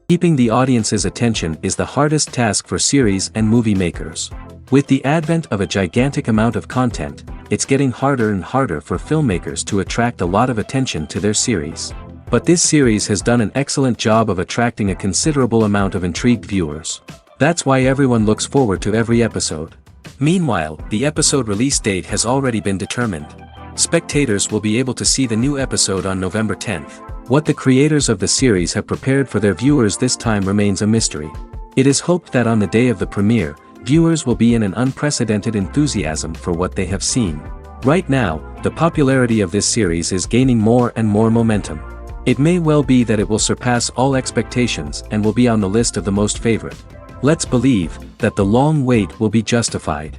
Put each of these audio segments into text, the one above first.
Keeping the audience's attention is the hardest task for series and movie makers. With the advent of a gigantic amount of content, it's getting harder and harder for filmmakers to attract a lot of attention to their series. But this series has done an excellent job of attracting a considerable amount of intrigued viewers. That's why everyone looks forward to every episode. Meanwhile, the episode release date has already been determined. Spectators will be able to see the new episode on November 10th. What the creators of the series have prepared for their viewers this time remains a mystery. It is hoped that on the day of the premiere, viewers will be in an unprecedented enthusiasm for what they have seen. Right now, the popularity of this series is gaining more and more momentum. It may well be that it will surpass all expectations and will be on the list of the most favorite. Let's believe that the long wait will be justified.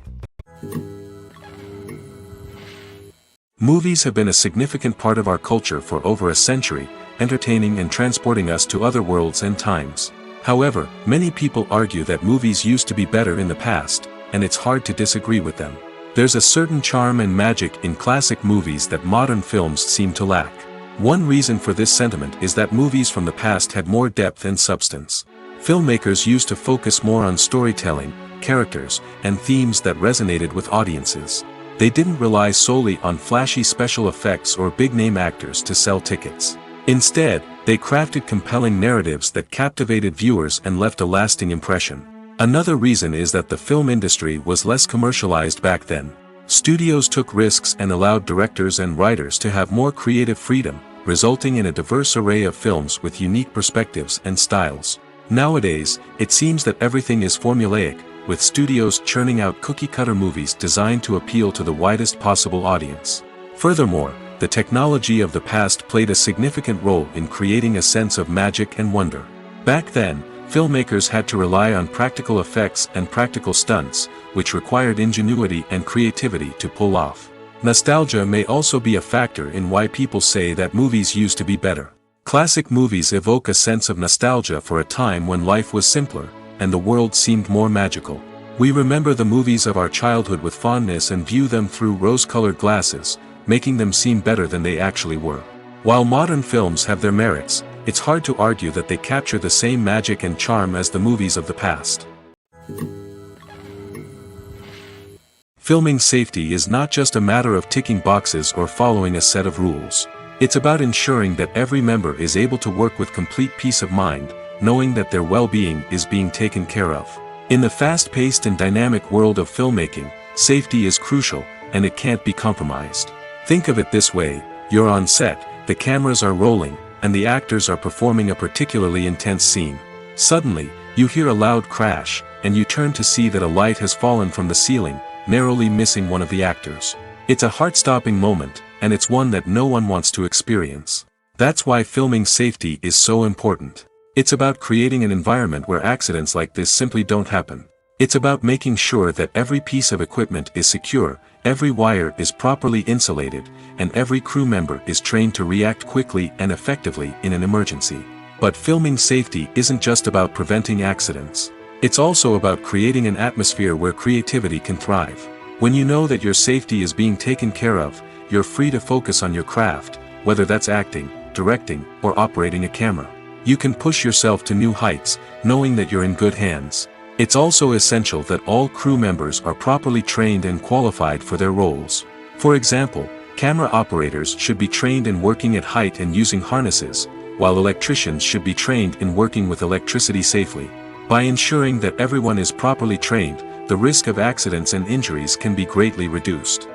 Movies have been a significant part of our culture for over a century, entertaining and transporting us to other worlds and times. However, many people argue that movies used to be better in the past, and it's hard to disagree with them. There's a certain charm and magic in classic movies that modern films seem to lack. One reason for this sentiment is that movies from the past had more depth and substance. Filmmakers used to focus more on storytelling, characters, and themes that resonated with audiences. They didn't rely solely on flashy special effects or big-name actors to sell tickets. Instead, they crafted compelling narratives that captivated viewers and left a lasting impression. Another reason is that the film industry was less commercialized back then. Studios took risks and allowed directors and writers to have more creative freedom, resulting in a diverse array of films with unique perspectives and styles. Nowadays, it seems that everything is formulaic, with studios churning out cookie-cutter movies designed to appeal to the widest possible audience. Furthermore, the technology of the past played a significant role in creating a sense of magic and wonder. Back then, filmmakers had to rely on practical effects and practical stunts, which required ingenuity and creativity to pull off. Nostalgia may also be a factor in why people say that movies used to be better. Classic movies evoke a sense of nostalgia for a time when life was simpler, and the world seemed more magical. We remember the movies of our childhood with fondness and view them through rose-colored glasses, making them seem better than they actually were. While modern films have their merits, it's hard to argue that they capture the same magic and charm as the movies of the past. Filming safety is not just a matter of ticking boxes or following a set of rules. It's about ensuring that every member is able to work with complete peace of mind, knowing that their well-being is being taken care of. In the fast-paced and dynamic world of filmmaking, safety is crucial, and it can't be compromised. Think of it this way: you're on set, the cameras are rolling, and the actors are performing a particularly intense scene. Suddenly, you hear a loud crash, and you turn to see that a light has fallen from the ceiling, narrowly missing one of the actors. It's a heart-stopping moment, and it's one that no one wants to experience. That's why filming safety is so important. It's about creating an environment where accidents like this simply don't happen. It's about making sure that every piece of equipment is secure, every wire is properly insulated, and every crew member is trained to react quickly and effectively in an emergency. But filming safety isn't just about preventing accidents. It's also about creating an atmosphere where creativity can thrive. When you know that your safety is being taken care of, you're free to focus on your craft, whether that's acting, directing, or operating a camera. You can push yourself to new heights, knowing that you're in good hands. It's also essential that all crew members are properly trained and qualified for their roles. For example, camera operators should be trained in working at height and using harnesses, while electricians should be trained in working with electricity safely. By ensuring that everyone is properly trained, the risk of accidents and injuries can be greatly reduced.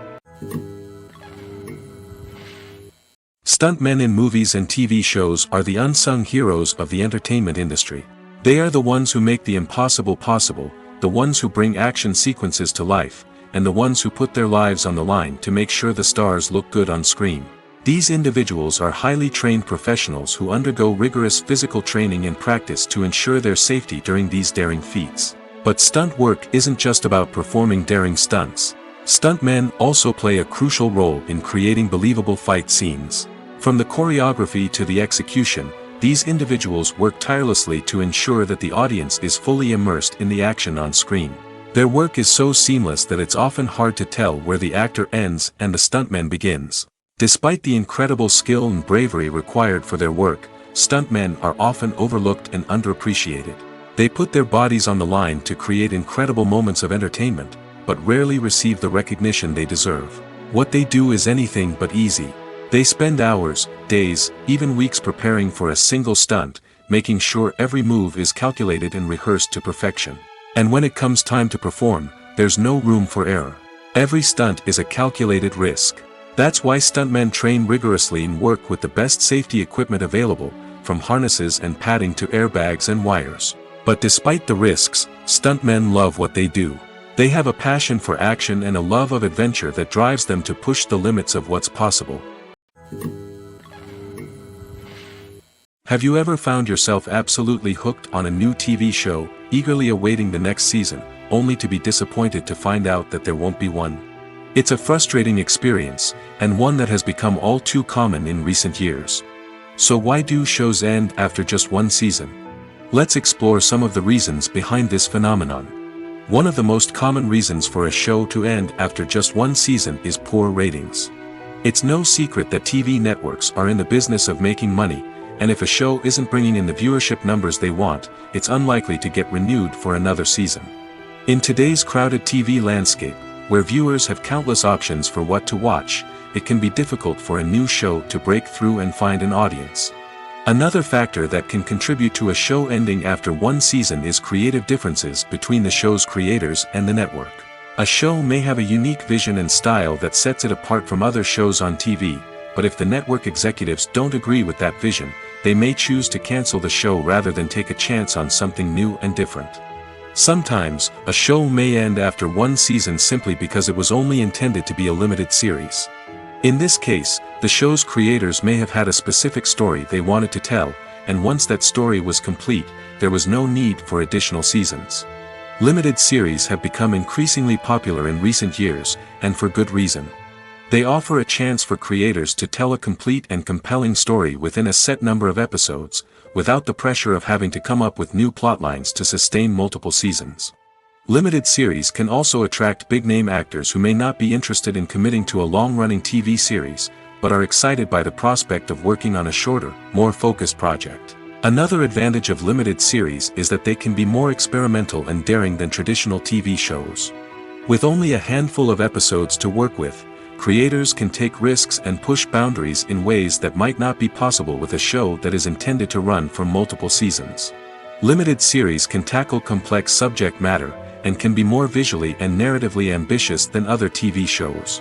Stuntmen in movies and TV shows are the unsung heroes of the entertainment industry. They are the ones who make the impossible possible, the ones who bring action sequences to life, and the ones who put their lives on the line to make sure the stars look good on screen. These individuals are highly trained professionals who undergo rigorous physical training and practice to ensure their safety during these daring feats. But stunt work isn't just about performing daring stunts. Stuntmen also play a crucial role in creating believable fight scenes. From the choreography to the execution, these individuals work tirelessly to ensure that the audience is fully immersed in the action on screen. Their work is so seamless that it's often hard to tell where the actor ends and the stuntman begins. Despite the incredible skill and bravery required for their work, stuntmen are often overlooked and underappreciated. They put their bodies on the line to create incredible moments of entertainment, but rarely receive the recognition they deserve. What they do is anything but easy. They spend hours, days, even weeks preparing for a single stunt, making sure every move is calculated and rehearsed to perfection. And when it comes time to perform, there's no room for error. Every stunt is a calculated risk. That's why stuntmen train rigorously and work with the best safety equipment available, from harnesses and padding to airbags and wires. But despite the risks, stuntmen love what they do. They have a passion for action and a love of adventure that drives them to push the limits of what's possible. Have you ever found yourself absolutely hooked on a new TV show, eagerly awaiting the next season, only to be disappointed to find out that there won't be one? It's a frustrating experience, and one that has become all too common in recent years. So why do shows end after just one season? Let's explore some of the reasons behind this phenomenon. One of the most common reasons for a show to end after just one season is poor ratings. It's no secret that TV networks are in the business of making money, and if a show isn't bringing in the viewership numbers they want, it's unlikely to get renewed for another season. In today's crowded TV landscape, where viewers have countless options for what to watch, it can be difficult for a new show to break through and find an audience. Another factor that can contribute to a show ending after one season is creative differences between the show's creators and the network. A show may have a unique vision and style that sets it apart from other shows on TV, but if the network executives don't agree with that vision, they may choose to cancel the show rather than take a chance on something new and different. Sometimes, a show may end after one season simply because it was only intended to be a limited series. In this case, the show's creators may have had a specific story they wanted to tell, and once that story was complete, there was no need for additional seasons. Limited series have become increasingly popular in recent years, and for good reason. They offer a chance for creators to tell a complete and compelling story within a set number of episodes, without the pressure of having to come up with new plotlines to sustain multiple seasons. Limited series can also attract big-name actors who may not be interested in committing to a long-running TV series, but are excited by the prospect of working on a shorter, more focused project. Another advantage of limited series is that they can be more experimental and daring than traditional TV shows. With only a handful of episodes to work with, creators can take risks and push boundaries in ways that might not be possible with a show that is intended to run for multiple seasons. Limited series can tackle complex subject matter, and can be more visually and narratively ambitious than other TV shows.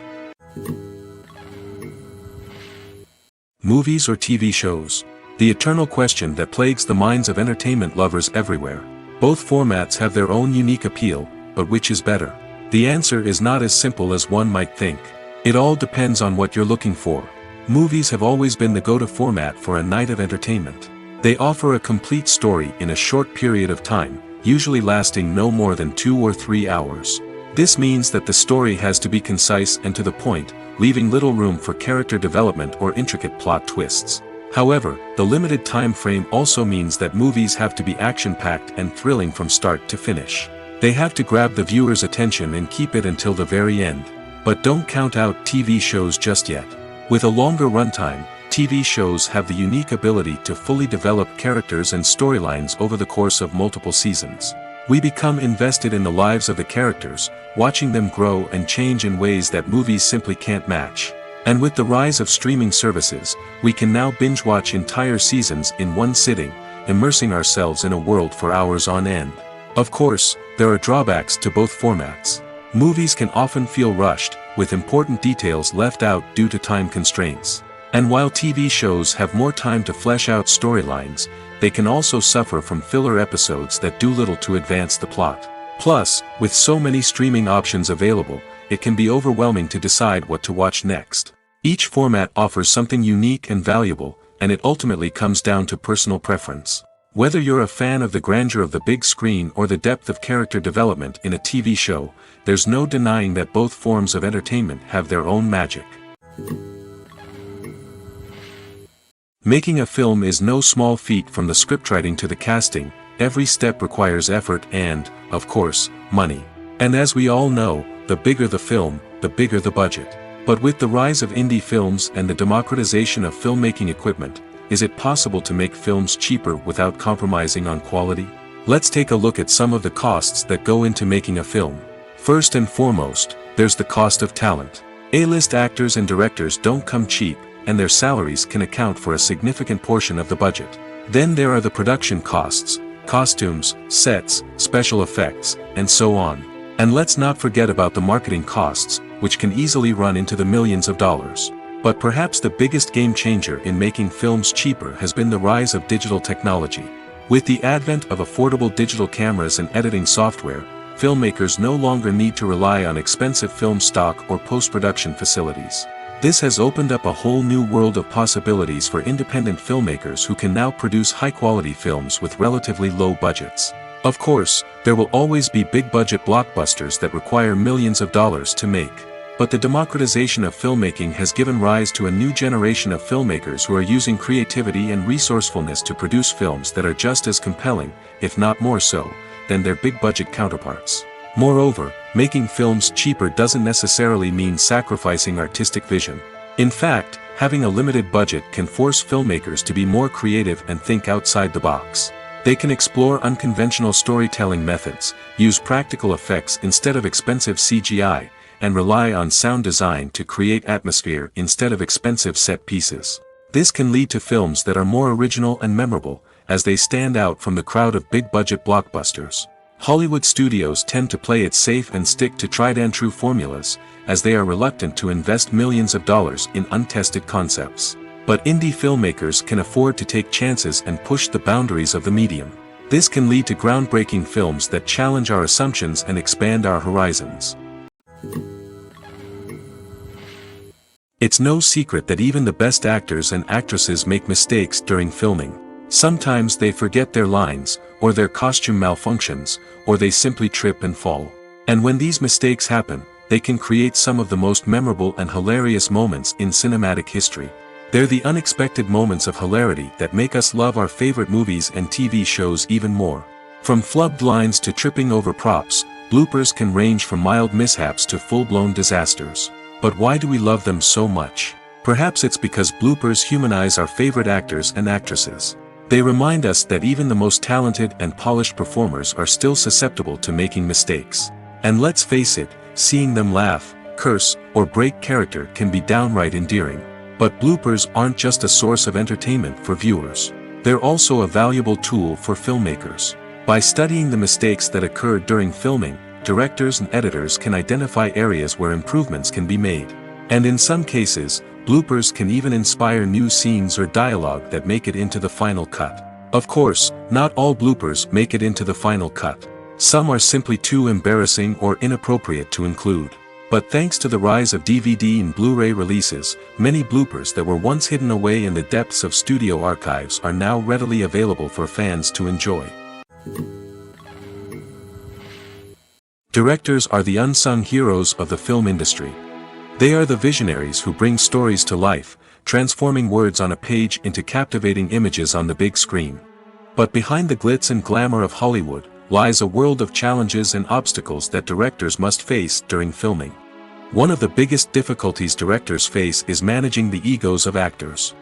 Movies or TV shows? The eternal question that plagues the minds of entertainment lovers everywhere. Both formats have their own unique appeal, but which is better? The answer is not as simple as one might think. It all depends on what you're looking for. Movies have always been the go-to format for a night of entertainment. They offer a complete story in a short period of time, usually lasting no more than 2 or 3 hours. This means that the story has to be concise and to the point, leaving little room for character development or intricate plot twists. However, the limited time frame also means that movies have to be action-packed and thrilling from start to finish. They have to grab the viewer's attention and keep it until the very end. But don't count out TV shows just yet. With a longer runtime, TV shows have the unique ability to fully develop characters and storylines over the course of multiple seasons. We become invested in the lives of the characters, watching them grow and change in ways that movies simply can't match. And with the rise of streaming services, we can now binge-watch entire seasons in one sitting, immersing ourselves in a world for hours on end. Of course, there are drawbacks to both formats. Movies can often feel rushed, with important details left out due to time constraints. And while TV shows have more time to flesh out storylines, they can also suffer from filler episodes that do little to advance the plot. Plus, with so many streaming options available, it can be overwhelming to decide what to watch next. Each format offers something unique and valuable, and it ultimately comes down to personal preference. Whether you're a fan of the grandeur of the big screen or the depth of character development in a TV show, there's no denying that both forms of entertainment have their own magic. Making a film is no small feat. From the scriptwriting to the casting, every step requires effort and, of course, money. And as we all know, the bigger the film, the bigger the budget. But with the rise of indie films and the democratization of filmmaking equipment, is it possible to make films cheaper without compromising on quality? Let's take a look at some of the costs that go into making a film. First and foremost, there's the cost of talent. A-list actors and directors don't come cheap, and their salaries can account for a significant portion of the budget. Then there are the production costs, costumes, sets, special effects, and so on. And let's not forget about the marketing costs, which can easily run into the millions of dollars. But perhaps the biggest game changer in making films cheaper has been the rise of digital technology. With the advent of affordable digital cameras and editing software, filmmakers no longer need to rely on expensive film stock or post-production facilities. This has opened up a whole new world of possibilities for independent filmmakers who can now produce high-quality films with relatively low budgets. Of course, there will always be big-budget blockbusters that require millions of dollars to make. But the democratization of filmmaking has given rise to a new generation of filmmakers who are using creativity and resourcefulness to produce films that are just as compelling, if not more so, than their big-budget counterparts. Moreover, making films cheaper doesn't necessarily mean sacrificing artistic vision. In fact, having a limited budget can force filmmakers to be more creative and think outside the box. They can explore unconventional storytelling methods, use practical effects instead of expensive CGI, and rely on sound design to create atmosphere instead of expensive set pieces. This can lead to films that are more original and memorable, as they stand out from the crowd of big-budget blockbusters. Hollywood studios tend to play it safe and stick to tried-and-true formulas, as they are reluctant to invest millions of dollars in untested concepts. But indie filmmakers can afford to take chances and push the boundaries of the medium. This can lead to groundbreaking films that challenge our assumptions and expand our horizons. It's no secret that even the best actors and actresses make mistakes during filming. Sometimes they forget their lines, or their costume malfunctions, or they simply trip and fall. And when these mistakes happen, they can create some of the most memorable and hilarious moments in cinematic history. They're the unexpected moments of hilarity that make us love our favorite movies and TV shows even more. From flubbed lines to tripping over props, bloopers can range from mild mishaps to full-blown disasters. But why do we love them so much? Perhaps it's because bloopers humanize our favorite actors and actresses. They remind us that even the most talented and polished performers are still susceptible to making mistakes. And let's face it, seeing them laugh, curse, or break character can be downright endearing. But bloopers aren't just a source of entertainment for viewers. They're also a valuable tool for filmmakers. By studying the mistakes that occurred during filming, directors and editors can identify areas where improvements can be made. And in some cases, bloopers can even inspire new scenes or dialogue that make it into the final cut. Of course, not all bloopers make it into the final cut. Some are simply too embarrassing or inappropriate to include. But thanks to the rise of DVD and Blu-ray releases, many bloopers that were once hidden away in the depths of studio archives are now readily available for fans to enjoy. Directors are the unsung heroes of the film industry. They are the visionaries who bring stories to life, transforming words on a page into captivating images on the big screen. But behind the glitz and glamour of Hollywood lies a world of challenges and obstacles that directors must face during filming. One of the biggest difficulties directors face is managing the egos of actors.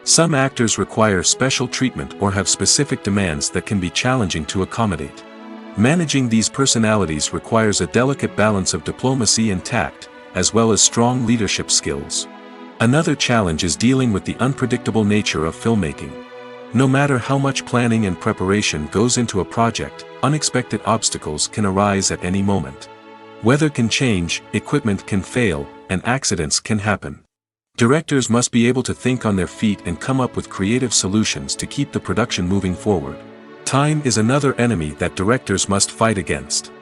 Some actors require special treatment or have specific demands that can be challenging to accommodate. Managing these personalities requires a delicate balance of diplomacy and tact, as well as strong leadership skills. Another challenge is dealing with the unpredictable nature of filmmaking. No matter how much planning and preparation goes into a project, unexpected obstacles can arise at any moment. Weather can change, equipment can fail, and accidents can happen. Directors must be able to think on their feet and come up with creative solutions to keep the production moving forward. Time is another enemy that directors must fight against.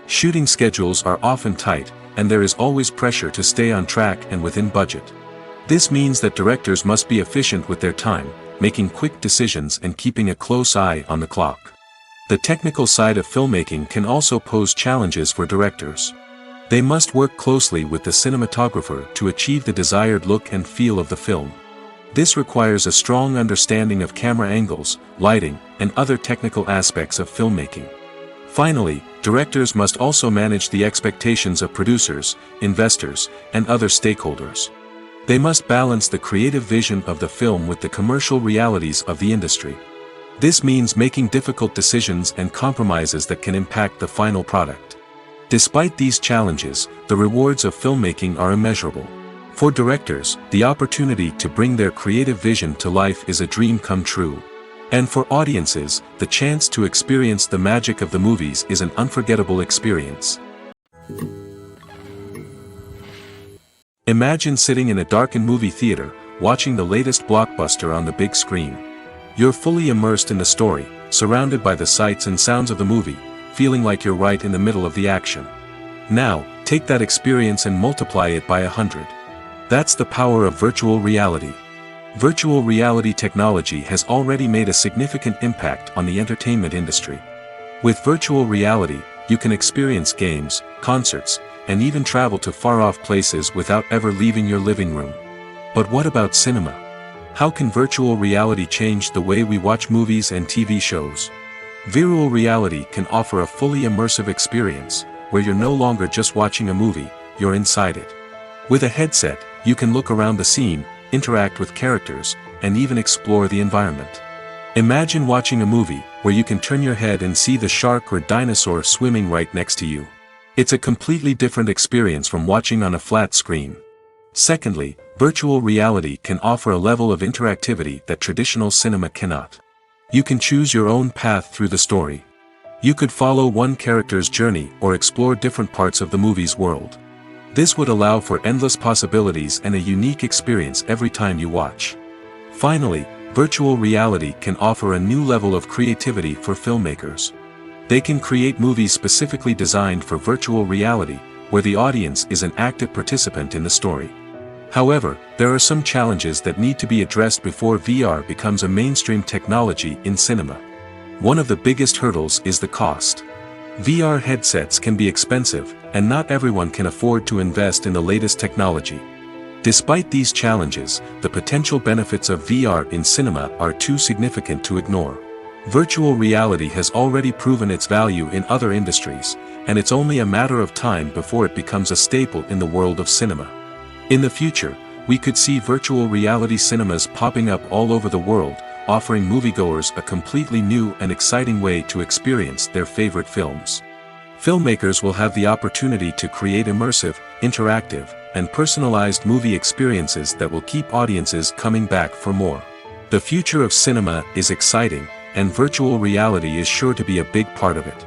Shooting schedules are often tight, and there is always pressure to stay on track and within budget. This means that directors must be efficient with their time, making quick decisions and keeping a close eye on the clock. The technical side of filmmaking can also pose challenges for directors. They must work closely with the cinematographer to achieve the desired look and feel of the film. This requires a strong understanding of camera angles, lighting, and other technical aspects of filmmaking. Finally, directors must also manage the expectations of producers, investors, and other stakeholders. They must balance the creative vision of the film with the commercial realities of the industry. This means making difficult decisions and compromises that can impact the final product. Despite these challenges, the rewards of filmmaking are immeasurable. For directors, the opportunity to bring their creative vision to life is a dream come true. And for audiences, the chance to experience the magic of the movies is an unforgettable experience. Imagine sitting in a darkened movie theater, watching the latest blockbuster on the big screen. You're fully immersed in the story, surrounded by the sights and sounds of the movie, feeling like you're right in the middle of the action. Now, take that experience and multiply it by 100. That's the power of virtual reality. Virtual reality technology has already made a significant impact on the entertainment industry. With virtual reality, you can experience games, concerts, and even travel to far-off places without ever leaving your living room. But what about cinema? How can virtual reality change the way we watch movies and TV shows? Virtual reality can offer a fully immersive experience, where you're no longer just watching a movie, you're inside it. With a headset, you can look around the scene, interact with characters, and even explore the environment. Imagine watching a movie, where you can turn your head and see the shark or dinosaur swimming right next to you. It's a completely different experience from watching on a flat screen. Secondly, virtual reality can offer a level of interactivity that traditional cinema cannot. You can choose your own path through the story. You could follow one character's journey or explore different parts of the movie's world. This would allow for endless possibilities and a unique experience every time you watch. Finally, virtual reality can offer a new level of creativity for filmmakers. They can create movies specifically designed for virtual reality, where the audience is an active participant in the story. However, there are some challenges that need to be addressed before VR becomes a mainstream technology in cinema. One of the biggest hurdles is the cost. VR headsets can be expensive, and not everyone can afford to invest in the latest technology. Despite these challenges, the potential benefits of VR in cinema are too significant to ignore. Virtual reality has already proven its value in other industries, and it's only a matter of time before it becomes a staple in the world of cinema. In the future, we could see virtual reality cinemas popping up all over the world, offering moviegoers a completely new and exciting way to experience their favorite films. Filmmakers will have the opportunity to create immersive, interactive, and personalized movie experiences that will keep audiences coming back for more. The future of cinema is exciting, and virtual reality is sure to be a big part of it.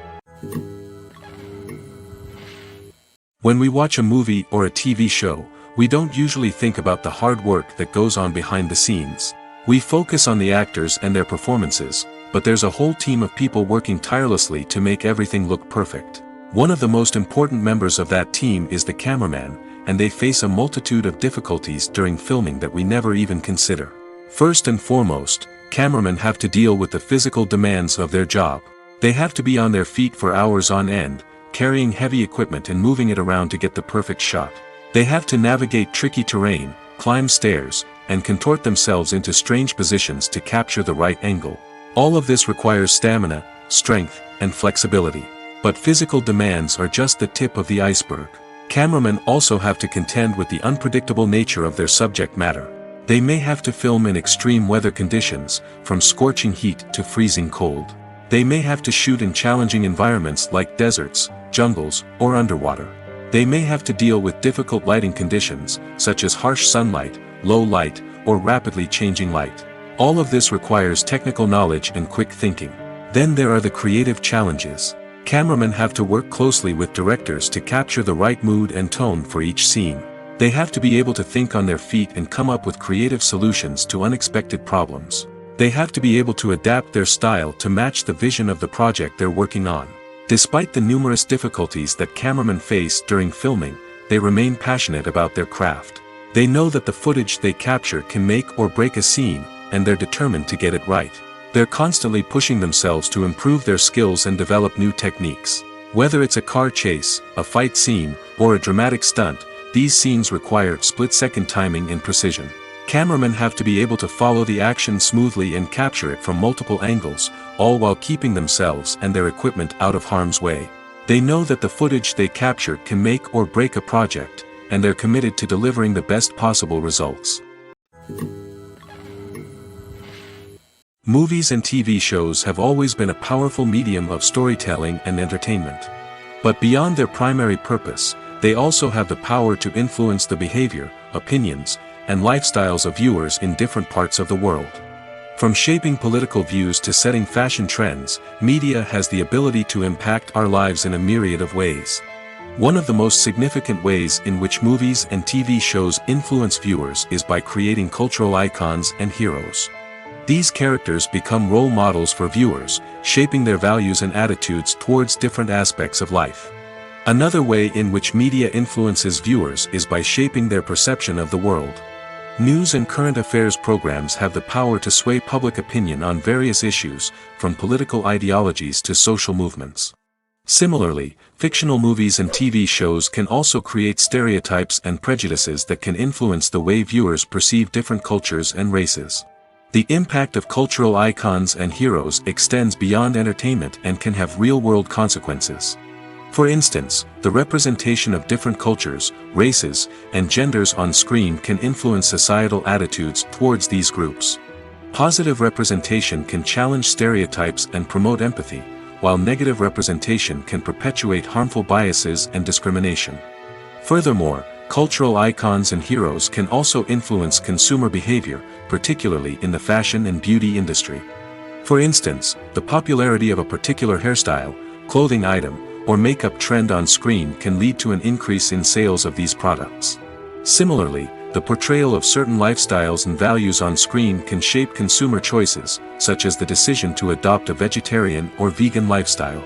When we watch a movie or a TV show, we don't usually think about the hard work that goes on behind the scenes. We focus on the actors and their performances, but there's a whole team of people working tirelessly to make everything look perfect. One of the most important members of that team is the cameraman, and they face a multitude of difficulties during filming that we never even consider. First and foremost, cameramen have to deal with the physical demands of their job. They have to be on their feet for hours on end, carrying heavy equipment and moving it around to get the perfect shot. They have to navigate tricky terrain, climb stairs, and contort themselves into strange positions to capture the right angle. All of this requires stamina, strength, and flexibility. But physical demands are just the tip of the iceberg. Cameramen also have to contend with the unpredictable nature of their subject matter. They may have to film in extreme weather conditions, from scorching heat to freezing cold. They may have to shoot in challenging environments like deserts, jungles, or underwater. They may have to deal with difficult lighting conditions, such as harsh sunlight, low light, or rapidly changing light. All of this requires technical knowledge and quick thinking. Then there are the creative challenges. Cameramen have to work closely with directors to capture the right mood and tone for each scene. They have to be able to think on their feet and come up with creative solutions to unexpected problems. They have to be able to adapt their style to match the vision of the project they're working on. Despite the numerous difficulties that cameramen face during filming, they remain passionate about their craft. They know that the footage they capture can make or break a scene, and they're determined to get it right. They're constantly pushing themselves to improve their skills and develop new techniques. Whether it's a car chase, a fight scene, or a dramatic stunt, these scenes require split-second timing and precision. Cameramen have to be able to follow the action smoothly and capture it from multiple angles, all while keeping themselves and their equipment out of harm's way. They know that the footage they capture can make or break a project, and they're committed to delivering the best possible results. Movies and TV shows have always been a powerful medium of storytelling and entertainment. But beyond their primary purpose, they also have the power to influence the behavior, opinions, and lifestyles of viewers in different parts of the world. From shaping political views to setting fashion trends, media has the ability to impact our lives in a myriad of ways. One of the most significant ways in which movies and TV shows influence viewers is by creating cultural icons and heroes. These characters become role models for viewers, shaping their values and attitudes towards different aspects of life. Another way in which media influences viewers is by shaping their perception of the world. News and current affairs programs have the power to sway public opinion on various issues, from political ideologies to social movements. Similarly, fictional movies and TV shows can also create stereotypes and prejudices that can influence the way viewers perceive different cultures and races. The impact of cultural icons and heroes extends beyond entertainment and can have real-world consequences. For instance, the representation of different cultures, races, and genders on screen can influence societal attitudes towards these groups. Positive representation can challenge stereotypes and promote empathy, while negative representation can perpetuate harmful biases and discrimination. Furthermore, cultural icons and heroes can also influence consumer behavior, particularly in the fashion and beauty industry. For instance, the popularity of a particular hairstyle, clothing item, or makeup trend on screen can lead to an increase in sales of these products. Similarly, the portrayal of certain lifestyles and values on screen can shape consumer choices, such as the decision to adopt a vegetarian or vegan lifestyle.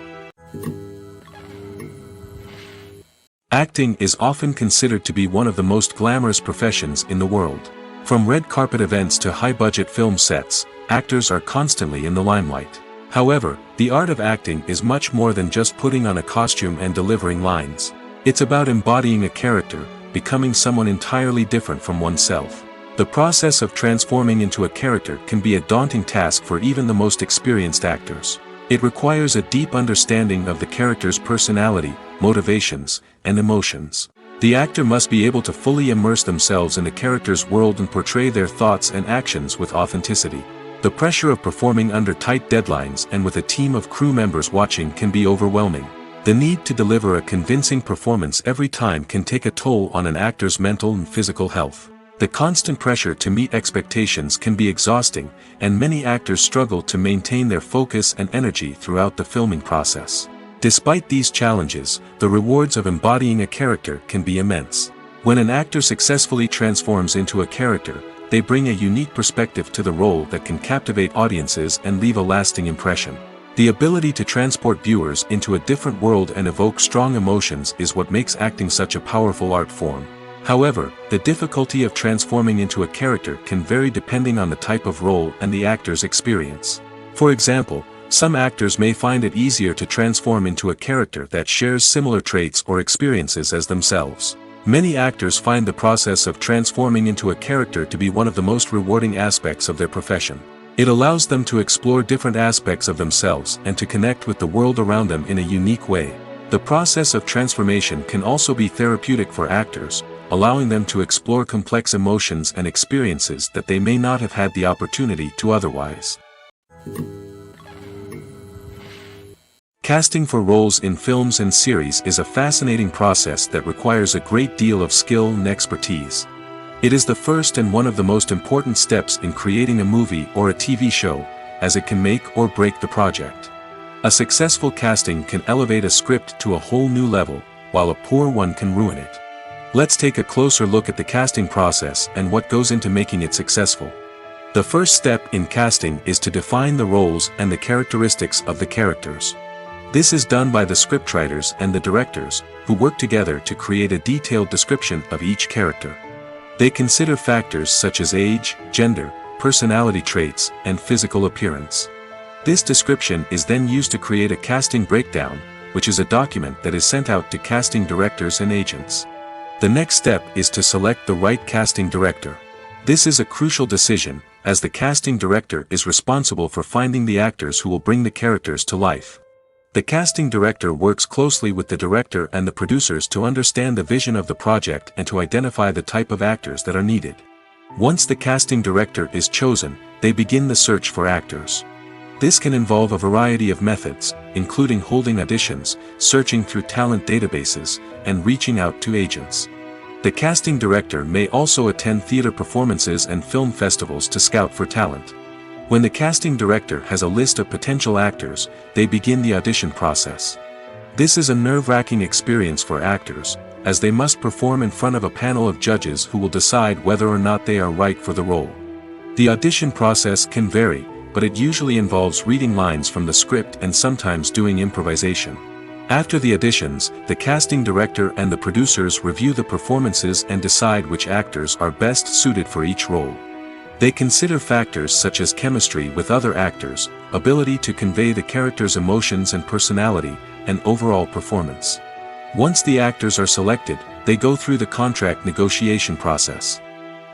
Acting is often considered to be one of the most glamorous professions in the world. From red carpet events to high-budget film sets, actors are constantly in the limelight. However, the art of acting is much more than just putting on a costume and delivering lines. It's about embodying a character, becoming someone entirely different from oneself. The process of transforming into a character can be a daunting task for even the most experienced actors. It requires a deep understanding of the character's personality, motivations, and emotions. The actor must be able to fully immerse themselves in the character's world and portray their thoughts and actions with authenticity. The pressure of performing under tight deadlines and with a team of crew members watching can be overwhelming. The need to deliver a convincing performance every time can take a toll on an actor's mental and physical health. The constant pressure to meet expectations can be exhausting, and many actors struggle to maintain their focus and energy throughout the filming process. Despite these challenges, the rewards of embodying a character can be immense. When an actor successfully transforms into a character, they bring a unique perspective to the role that can captivate audiences and leave a lasting impression. The ability to transport viewers into a different world and evoke strong emotions is what makes acting such a powerful art form. However, the difficulty of transforming into a character can vary depending on the type of role and the actor's experience. For example, some actors may find it easier to transform into a character that shares similar traits or experiences as themselves. Many actors find the process of transforming into a character to be one of the most rewarding aspects of their profession. It allows them to explore different aspects of themselves and to connect with the world around them in a unique way. The process of transformation can also be therapeutic for actors, allowing them to explore complex emotions and experiences that they may not have had the opportunity to otherwise. Casting for roles in films and series is a fascinating process that requires a great deal of skill and expertise. It is the first and one of the most important steps in creating a movie or a TV show, as it can make or break the project. A successful casting can elevate a script to a whole new level, while a poor one can ruin it. Let's take a closer look at the casting process and what goes into making it successful. The first step in casting is to define the roles and the characteristics of the characters. This is done by the scriptwriters and the directors, who work together to create a detailed description of each character. They consider factors such as age, gender, personality traits, and physical appearance. This description is then used to create a casting breakdown, which is a document that is sent out to casting directors and agents. The next step is to select the right casting director. This is a crucial decision, as the casting director is responsible for finding the actors who will bring the characters to life. The casting director works closely with the director and the producers to understand the vision of the project and to identify the type of actors that are needed. Once the casting director is chosen, they begin the search for actors. This can involve a variety of methods, including holding auditions, searching through talent databases, and reaching out to agents. The casting director may also attend theater performances and film festivals to scout for talent. When the casting director has a list of potential actors, they begin the audition process. This is a nerve-wracking experience for actors, as they must perform in front of a panel of judges who will decide whether or not they are right for the role. The audition process can vary, but it usually involves reading lines from the script and sometimes doing improvisation. After the auditions, the casting director and the producers review the performances and decide which actors are best suited for each role. They consider factors such as chemistry with other actors, ability to convey the character's emotions and personality, and overall performance. Once the actors are selected, they go through the contract negotiation process.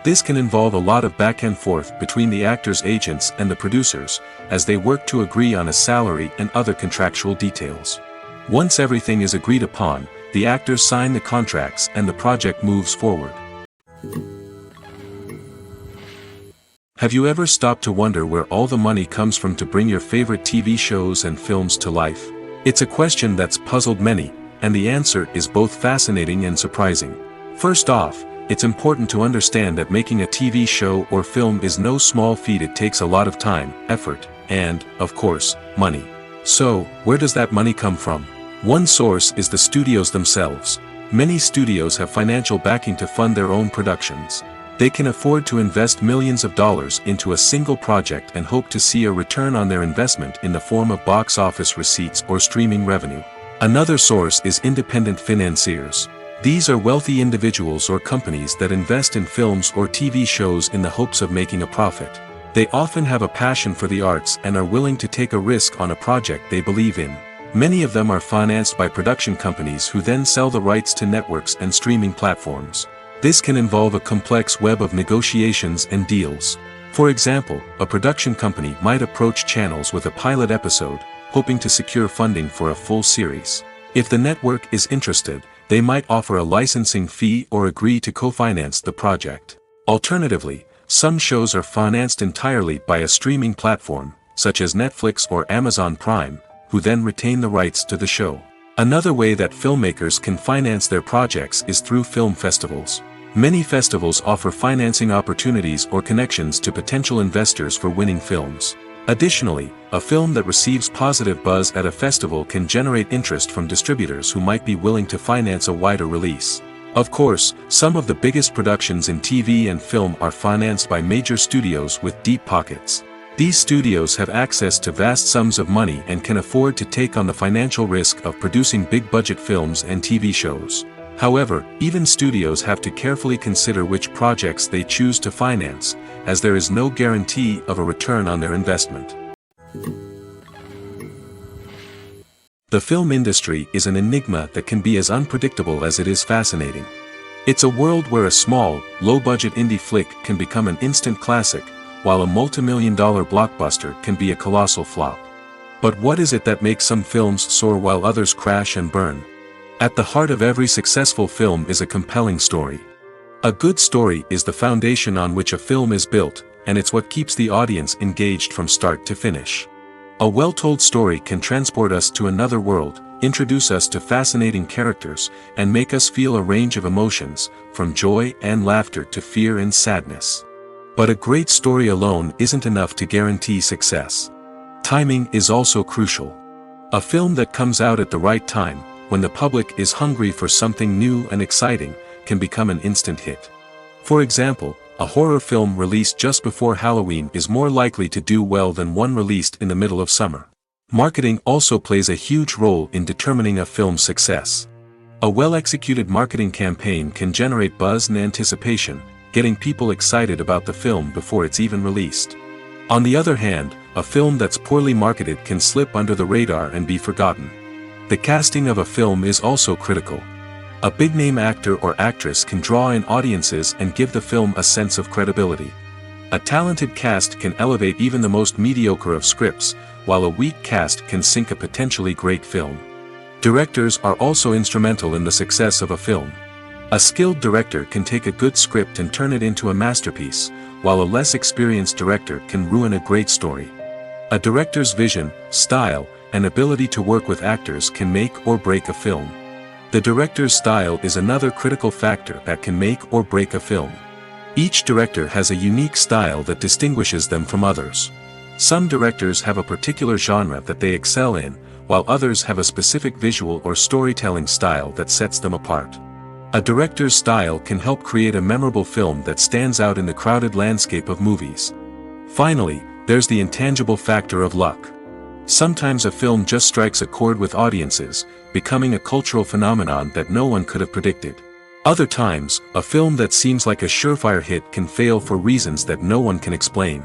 This can involve a lot of back and forth between the actors' agents and the producers, as they work to agree on a salary and other contractual details. Once everything is agreed upon, the actors sign the contracts and the project moves forward. Have you ever stopped to wonder where all the money comes from to bring your favorite TV shows and films to life? It's a question that's puzzled many, and the answer is both fascinating and surprising. First off, it's important to understand that making a TV show or film is no small feat. It takes a lot of time, effort, and, of course, money. So, where does that money come from? One source is the studios themselves. Many studios have financial backing to fund their own productions. They can afford to invest millions of dollars into a single project and hope to see a return on their investment in the form of box office receipts or streaming revenue. Another source is independent financiers. These are wealthy individuals or companies that invest in films or TV shows in the hopes of making a profit. They often have a passion for the arts and are willing to take a risk on a project they believe in. Many of them are financed by production companies who then sell the rights to networks and streaming platforms. This can involve a complex web of negotiations and deals. For example, a production company might approach channels with a pilot episode, hoping to secure funding for a full series. If the network is interested, they might offer a licensing fee or agree to co-finance the project. Alternatively, some shows are financed entirely by a streaming platform, such as Netflix or Amazon Prime, who then retain the rights to the show. Another way that filmmakers can finance their projects is through film festivals. Many festivals offer financing opportunities or connections to potential investors for winning films. Additionally, a film that receives positive buzz at a festival can generate interest from distributors who might be willing to finance a wider release. Of course, some of the biggest productions in TV and film are financed by major studios with deep pockets. These studios have access to vast sums of money and can afford to take on the financial risk of producing big-budget films and TV shows. However, even studios have to carefully consider which projects they choose to finance, as there is no guarantee of a return on their investment. The film industry is an enigma that can be as unpredictable as it is fascinating. It's a world where a small, low-budget indie flick can become an instant classic, while a multi-million-dollar blockbuster can be a colossal flop. But what is it that makes some films soar while others crash and burn? At the heart of every successful film is a compelling story. A good story is the foundation on which a film is built, and it's what keeps the audience engaged from start to finish. A well-told story can transport us to another world, introduce us to fascinating characters, and make us feel a range of emotions, from joy and laughter to fear and sadness. But a great story alone isn't enough to guarantee success. Timing is also crucial. A film that comes out at the right time, when the public is hungry for something new and exciting, can become an instant hit. For example, a horror film released just before Halloween is more likely to do well than one released in the middle of summer. Marketing also plays a huge role in determining a film's success. A well-executed marketing campaign can generate buzz and anticipation, getting people excited about the film before it's even released. On the other hand, a film that's poorly marketed can slip under the radar and be forgotten. The casting of a film is also critical. A big-name actor or actress can draw in audiences and give the film a sense of credibility. A talented cast can elevate even the most mediocre of scripts, while a weak cast can sink a potentially great film. Directors are also instrumental in the success of a film. A skilled director can take a good script and turn it into a masterpiece, while a less experienced director can ruin a great story. A director's vision, style, and ability to work with actors can make or break a film. The director's style is another critical factor that can make or break a film. Each director has a unique style that distinguishes them from others. Some directors have a particular genre that they excel in, while others have a specific visual or storytelling style that sets them apart. A director's style can help create a memorable film that stands out in the crowded landscape of movies. Finally, there's the intangible factor of luck. Sometimes a film just strikes a chord with audiences, becoming a cultural phenomenon that no one could have predicted. Other times, a film that seems like a surefire hit can fail for reasons that no one can explain.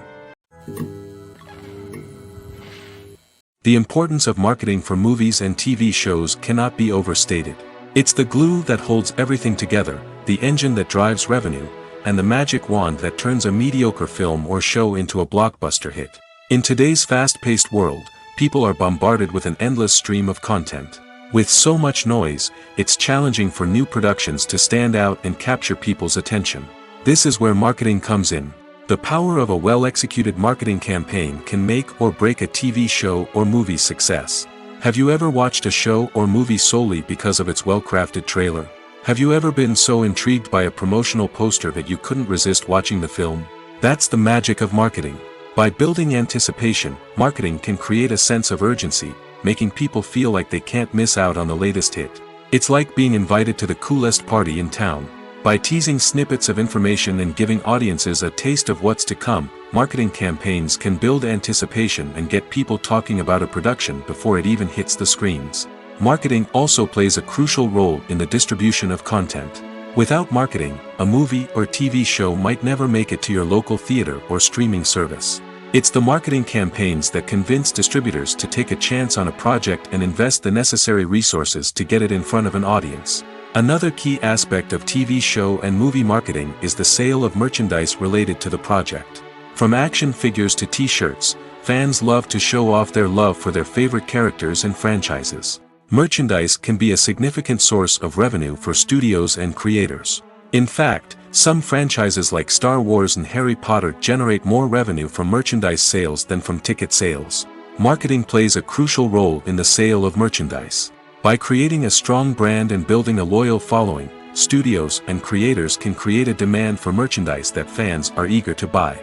The importance of marketing for movies and TV shows cannot be overstated. It's the glue that holds everything together, the engine that drives revenue, and the magic wand that turns a mediocre film or show into a blockbuster hit. In today's fast-paced world, people are bombarded with an endless stream of content. With so much noise, it's challenging for new productions to stand out and capture people's attention. This is where marketing comes in. The power of a well-executed marketing campaign can make or break a TV show or movie's success. Have you ever watched a show or movie solely because of its well-crafted trailer? Have you ever been so intrigued by a promotional poster that you couldn't resist watching the film? That's the magic of marketing. By building anticipation, marketing can create a sense of urgency, making people feel like they can't miss out on the latest hit. It's like being invited to the coolest party in town. By teasing snippets of information and giving audiences a taste of what's to come, marketing campaigns can build anticipation and get people talking about a production before it even hits the screens. Marketing also plays a crucial role in the distribution of content. Without marketing, a movie or TV show might never make it to your local theater or streaming service. It's the marketing campaigns that convince distributors to take a chance on a project and invest the necessary resources to get it in front of an audience. Another key aspect of TV show and movie marketing is the sale of merchandise related to the project. From action figures to t-shirts, fans love to show off their love for their favorite characters and franchises. Merchandise can be a significant source of revenue for studios and creators. In fact, some franchises like Star Wars and Harry Potter generate more revenue from merchandise sales than from ticket sales. Marketing plays a crucial role in the sale of merchandise. By creating a strong brand and building a loyal following, studios and creators can create a demand for merchandise that fans are eager to buy.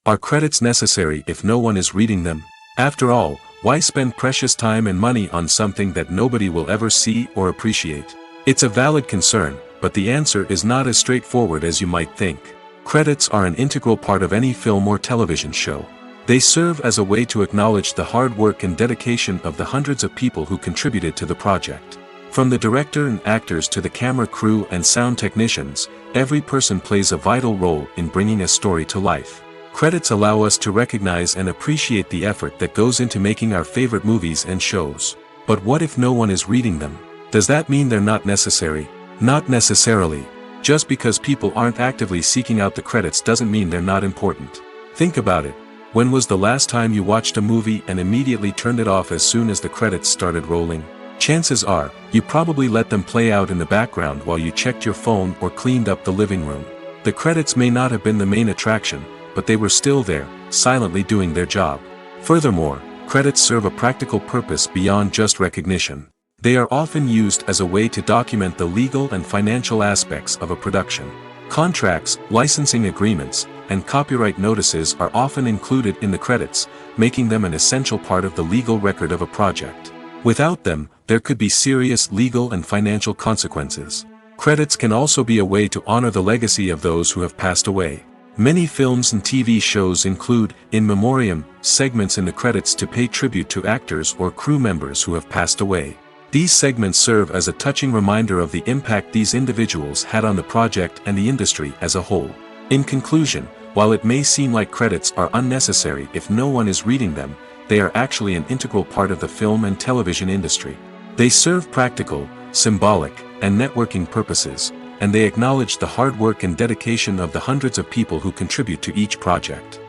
Are credits necessary if no one is reading them? After all, why spend precious time and money on something that nobody will ever see or appreciate? It's a valid concern, but the answer is not as straightforward as you might think. Credits are an integral part of any film or television show. They serve as a way to acknowledge the hard work and dedication of the hundreds of people who contributed to the project. From the director and actors to the camera crew and sound technicians, every person plays a vital role in bringing a story to life. Credits allow us to recognize and appreciate the effort that goes into making our favorite movies and shows. But what if no one is reading them? Does that mean they're not necessary? Not necessarily. Just because people aren't actively seeking out the credits doesn't mean they're not important. Think about it. When was the last time you watched a movie and immediately turned it off as soon as the credits started rolling? Chances are, you probably let them play out in the background while you checked your phone or cleaned up the living room. The credits may not have been the main attraction, but they were still there, silently doing their job. Furthermore, credits serve a practical purpose beyond just recognition. They are often used as a way to document the legal and financial aspects of a production. Contracts, licensing agreements, and copyright notices are often included in the credits, making them an essential part of the legal record of a project. Without them, there could be serious legal and financial consequences. Credits can also be a way to honor the legacy of those who have passed away. Many films and TV shows include, in memoriam, segments in the credits to pay tribute to actors or crew members who have passed away. These segments serve as a touching reminder of the impact these individuals had on the project and the industry as a whole. In conclusion, while it may seem like credits are unnecessary if no one is reading them, they are actually an integral part of the film and television industry. They serve practical, symbolic, and networking purposes, and they acknowledge the hard work and dedication of the hundreds of people who contribute to each project.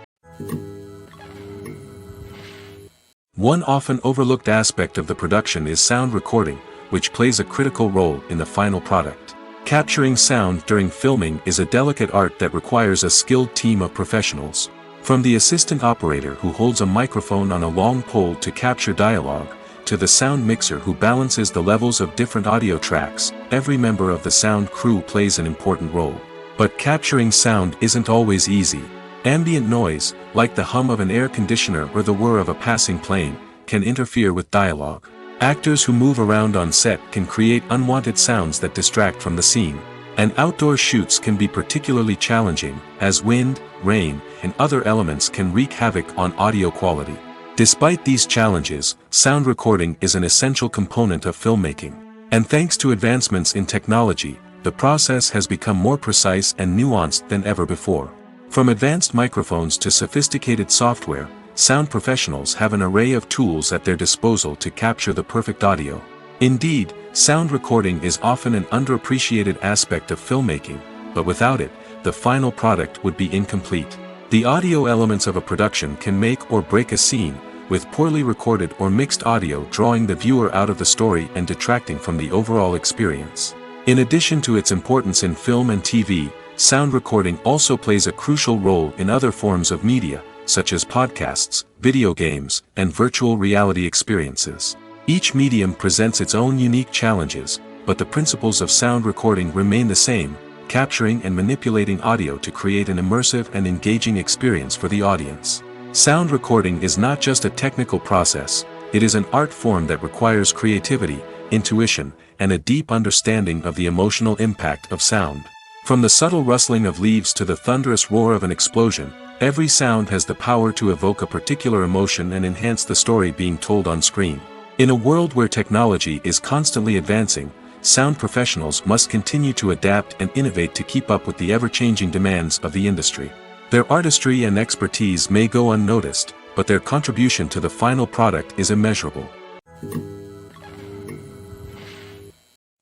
One often overlooked aspect of the production is sound recording, which plays a critical role in the final product. Capturing sound during filming is a delicate art that requires a skilled team of professionals. From the assistant operator who holds a microphone on a long pole to capture dialogue, to the sound mixer who balances the levels of different audio tracks, every member of the sound crew plays an important role. But capturing sound isn't always easy. Ambient noise, like the hum of an air conditioner or the whir of a passing plane, can interfere with dialogue. Actors who move around on set can create unwanted sounds that distract from the scene. And outdoor shoots can be particularly challenging, as wind, rain, and other elements can wreak havoc on audio quality. Despite these challenges, sound recording is an essential component of filmmaking. And thanks to advancements in technology, the process has become more precise and nuanced than ever before. From advanced microphones to sophisticated software, sound professionals have an array of tools at their disposal to capture the perfect audio. Indeed, sound recording is often an underappreciated aspect of filmmaking, but without it, the final product would be incomplete. The audio elements of a production can make or break a scene, with poorly recorded or mixed audio drawing the viewer out of the story and detracting from the overall experience. In addition to its importance in film and TV, sound recording also plays a crucial role in other forms of media, such as podcasts, video games, and virtual reality experiences. Each medium presents its own unique challenges, but the principles of sound recording remain the same, capturing and manipulating audio to create an immersive and engaging experience for the audience. Sound recording is not just a technical process, it is an art form that requires creativity, intuition, and a deep understanding of the emotional impact of sound. From the subtle rustling of leaves to the thunderous roar of an explosion, every sound has the power to evoke a particular emotion and enhance the story being told on screen. In a world where technology is constantly advancing, sound professionals must continue to adapt and innovate to keep up with the ever-changing demands of the industry. Their artistry and expertise may go unnoticed, but their contribution to the final product is immeasurable.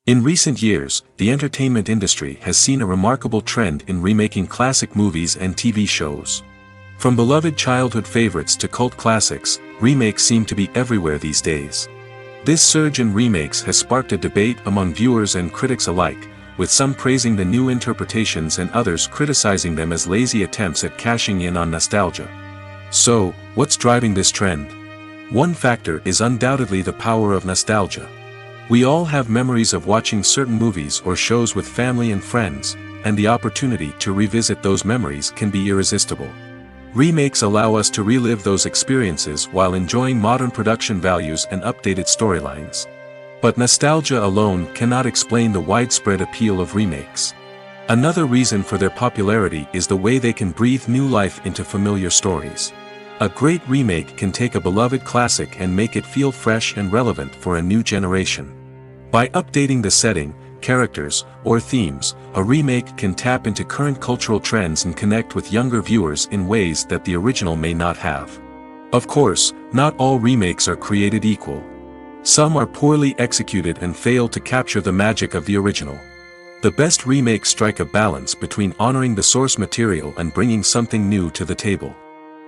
In recent years, the entertainment industry has seen a remarkable trend in remaking classic movies and TV shows. From beloved childhood favorites to cult classics, remakes seem to be everywhere these days. This surge in remakes has sparked a debate among viewers and critics alike, with some praising the new interpretations and others criticizing them as lazy attempts at cashing in on nostalgia. So, what's driving this trend? One factor is undoubtedly the power of nostalgia. We all have memories of watching certain movies or shows with family and friends, and the opportunity to revisit those memories can be irresistible. Remakes allow us to relive those experiences while enjoying modern production values and updated storylines. But nostalgia alone cannot explain the widespread appeal of remakes. Another reason for their popularity is the way they can breathe new life into familiar stories. A great remake can take a beloved classic and make it feel fresh and relevant for a new generation. By updating the setting, characters, or themes, a remake can tap into current cultural trends and connect with younger viewers in ways that the original may not have. Of course, not all remakes are created equal. Some are poorly executed and fail to capture the magic of the original. The best remakes strike a balance between honoring the source material and bringing something new to the table.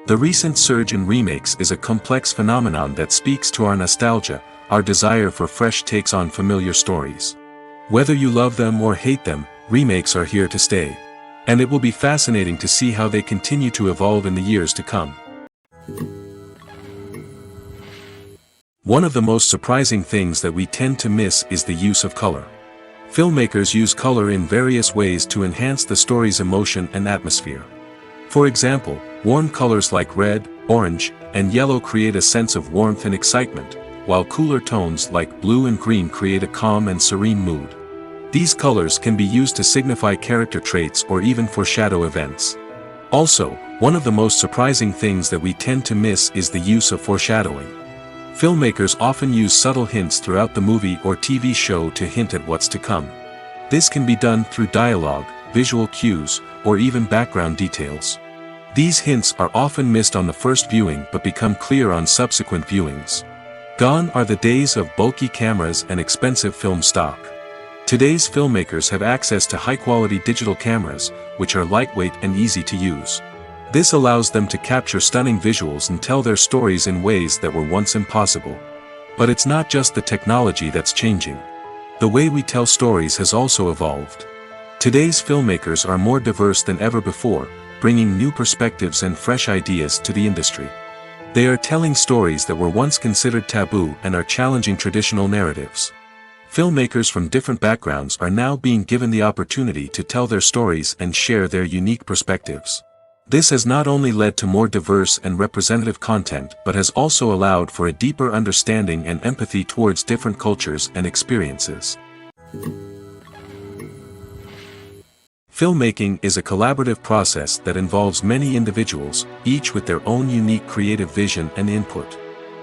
The recent surge in remakes is a complex phenomenon that speaks to our nostalgia, our desire for fresh takes on familiar stories. Whether you love them or hate them, remakes are here to stay. And it will be fascinating to see how they continue to evolve in the years to come. One of the most surprising things that we tend to miss is the use of color. Filmmakers use color in various ways to enhance the story's emotion and atmosphere. For example, warm colors like red, orange, and yellow create a sense of warmth and excitement, while cooler tones like blue and green create a calm and serene mood. These colors can be used to signify character traits or even foreshadow events. Also, one of the most surprising things that we tend to miss is the use of foreshadowing. Filmmakers often use subtle hints throughout the movie or TV show to hint at what's to come. This can be done through dialogue, visual cues, or even background details. These hints are often missed on the first viewing but become clear on subsequent viewings. Gone are the days of bulky cameras and expensive film stock. Today's filmmakers have access to high-quality digital cameras, which are lightweight and easy to use. This allows them to capture stunning visuals and tell their stories in ways that were once impossible. But it's not just the technology that's changing. The way we tell stories has also evolved. Today's filmmakers are more diverse than ever before, bringing new perspectives and fresh ideas to the industry. They are telling stories that were once considered taboo and are challenging traditional narratives. Filmmakers from different backgrounds are now being given the opportunity to tell their stories and share their unique perspectives. This has not only led to more diverse and representative content but has also allowed for a deeper understanding and empathy towards different cultures and experiences. Filmmaking is a collaborative process that involves many individuals, each with their own unique creative vision and input.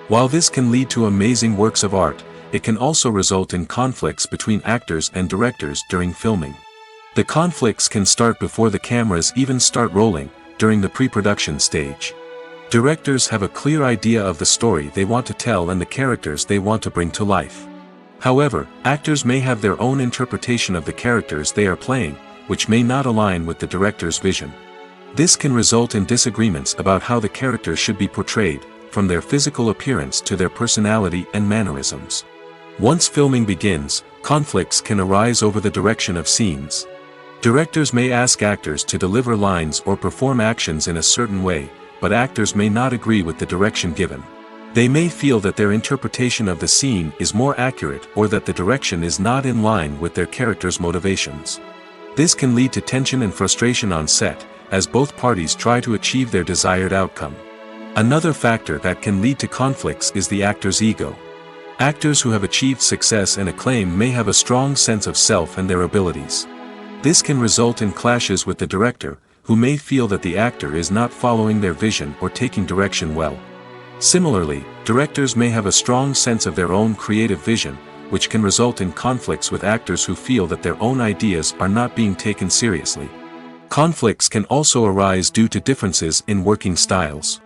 While this can lead to amazing works of art, it can also result in conflicts between actors and directors during filming. The conflicts can start before the cameras even start rolling, during the pre-production stage. Directors have a clear idea of the story they want to tell and the characters they want to bring to life. However, actors may have their own interpretation of the characters they are playing, which may not align with the director's vision. This can result in disagreements about how the characters should be portrayed, from their physical appearance to their personality and mannerisms. Once filming begins, conflicts can arise over the direction of scenes. Directors may ask actors to deliver lines or perform actions in a certain way, but actors may not agree with the direction given. They may feel that their interpretation of the scene is more accurate or that the direction is not in line with their character's motivations. This can lead to tension and frustration on set, as both parties try to achieve their desired outcome. Another factor that can lead to conflicts is the actor's ego. Actors who have achieved success and acclaim may have a strong sense of self and their abilities. This can result in clashes with the director, who may feel that the actor is not following their vision or taking direction well. Similarly, directors may have a strong sense of their own creative vision, which can result in conflicts with actors who feel that their own ideas are not being taken seriously. Conflicts can also arise due to differences in working styles.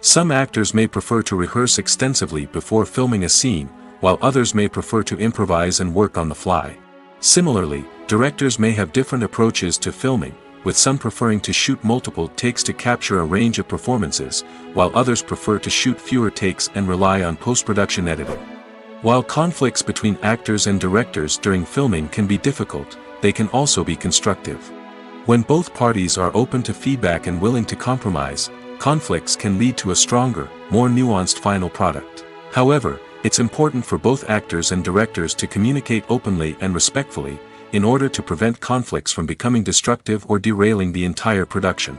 Some actors may prefer to rehearse extensively before filming a scene, while others may prefer to improvise and work on the fly. Similarly, directors may have different approaches to filming, with some preferring to shoot multiple takes to capture a range of performances, while others prefer to shoot fewer takes and rely on post-production editing. While conflicts between actors and directors during filming can be difficult, they can also be constructive. When both parties are open to feedback and willing to compromise, conflicts can lead to a stronger, more nuanced final product. However, it's important for both actors and directors to communicate openly and respectfully, in order to prevent conflicts from becoming destructive or derailing the entire production.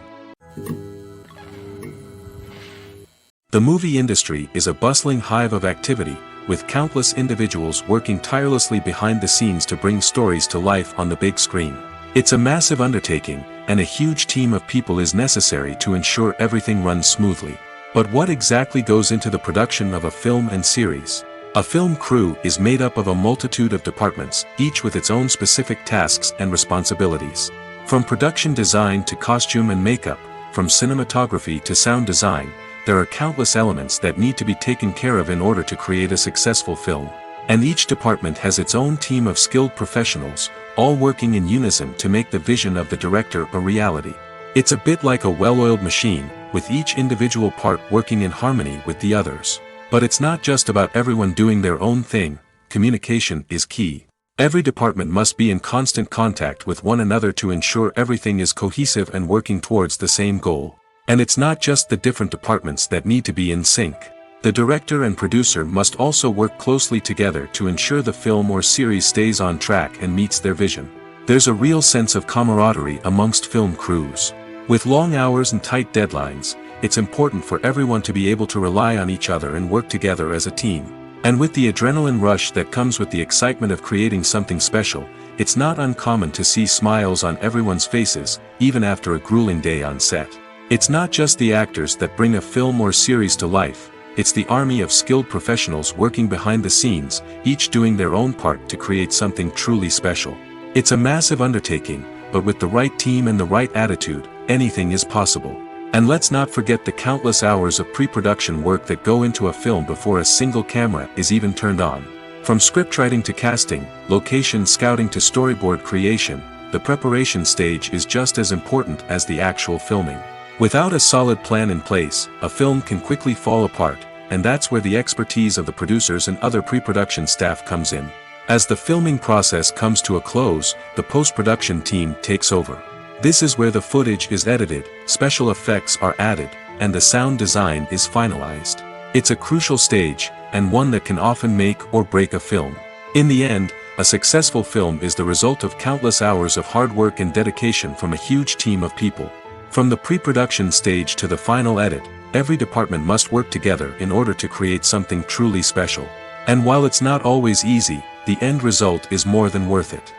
The movie industry is a bustling hive of activity, with countless individuals working tirelessly behind the scenes to bring stories to life on the big screen. It's a massive undertaking, and a huge team of people is necessary to ensure everything runs smoothly. But what exactly goes into the production of a film and series? A film crew is made up of a multitude of departments, each with its own specific tasks and responsibilities. From production design to costume and makeup, from cinematography to sound design, there are countless elements that need to be taken care of in order to create a successful film. And each department has its own team of skilled professionals, all working in unison to make the vision of the director a reality. It's a bit like a well-oiled machine, with each individual part working in harmony with the others. But it's not just about everyone doing their own thing. Communication is key. Every department must be in constant contact with one another to ensure everything is cohesive and working towards the same goal. And it's not just the different departments that need to be in sync. The director and producer must also work closely together to ensure the film or series stays on track and meets their vision. There's a real sense of camaraderie amongst film crews. With long hours and tight deadlines, it's important for everyone to be able to rely on each other and work together as a team. And with the adrenaline rush that comes with the excitement of creating something special, it's not uncommon to see smiles on everyone's faces, even after a grueling day on set. It's not just the actors that bring a film or series to life, it's the army of skilled professionals working behind the scenes, each doing their own part to create something truly special. It's a massive undertaking, but with the right team and the right attitude, anything is possible. And let's not forget the countless hours of pre-production work that go into a film before a single camera is even turned on. From scriptwriting to casting, location scouting to storyboard creation, the preparation stage is just as important as the actual filming. Without a solid plan in place, a film can quickly fall apart, and that's where the expertise of the producers and other pre-production staff comes in. As the filming process comes to a close, the post-production team takes over. This is where the footage is edited, special effects are added, and the sound design is finalized. It's a crucial stage, and one that can often make or break a film. In the end, a successful film is the result of countless hours of hard work and dedication from a huge team of people. From the pre-production stage to the final edit, every department must work together in order to create something truly special. And while it's not always easy, the end result is more than worth it.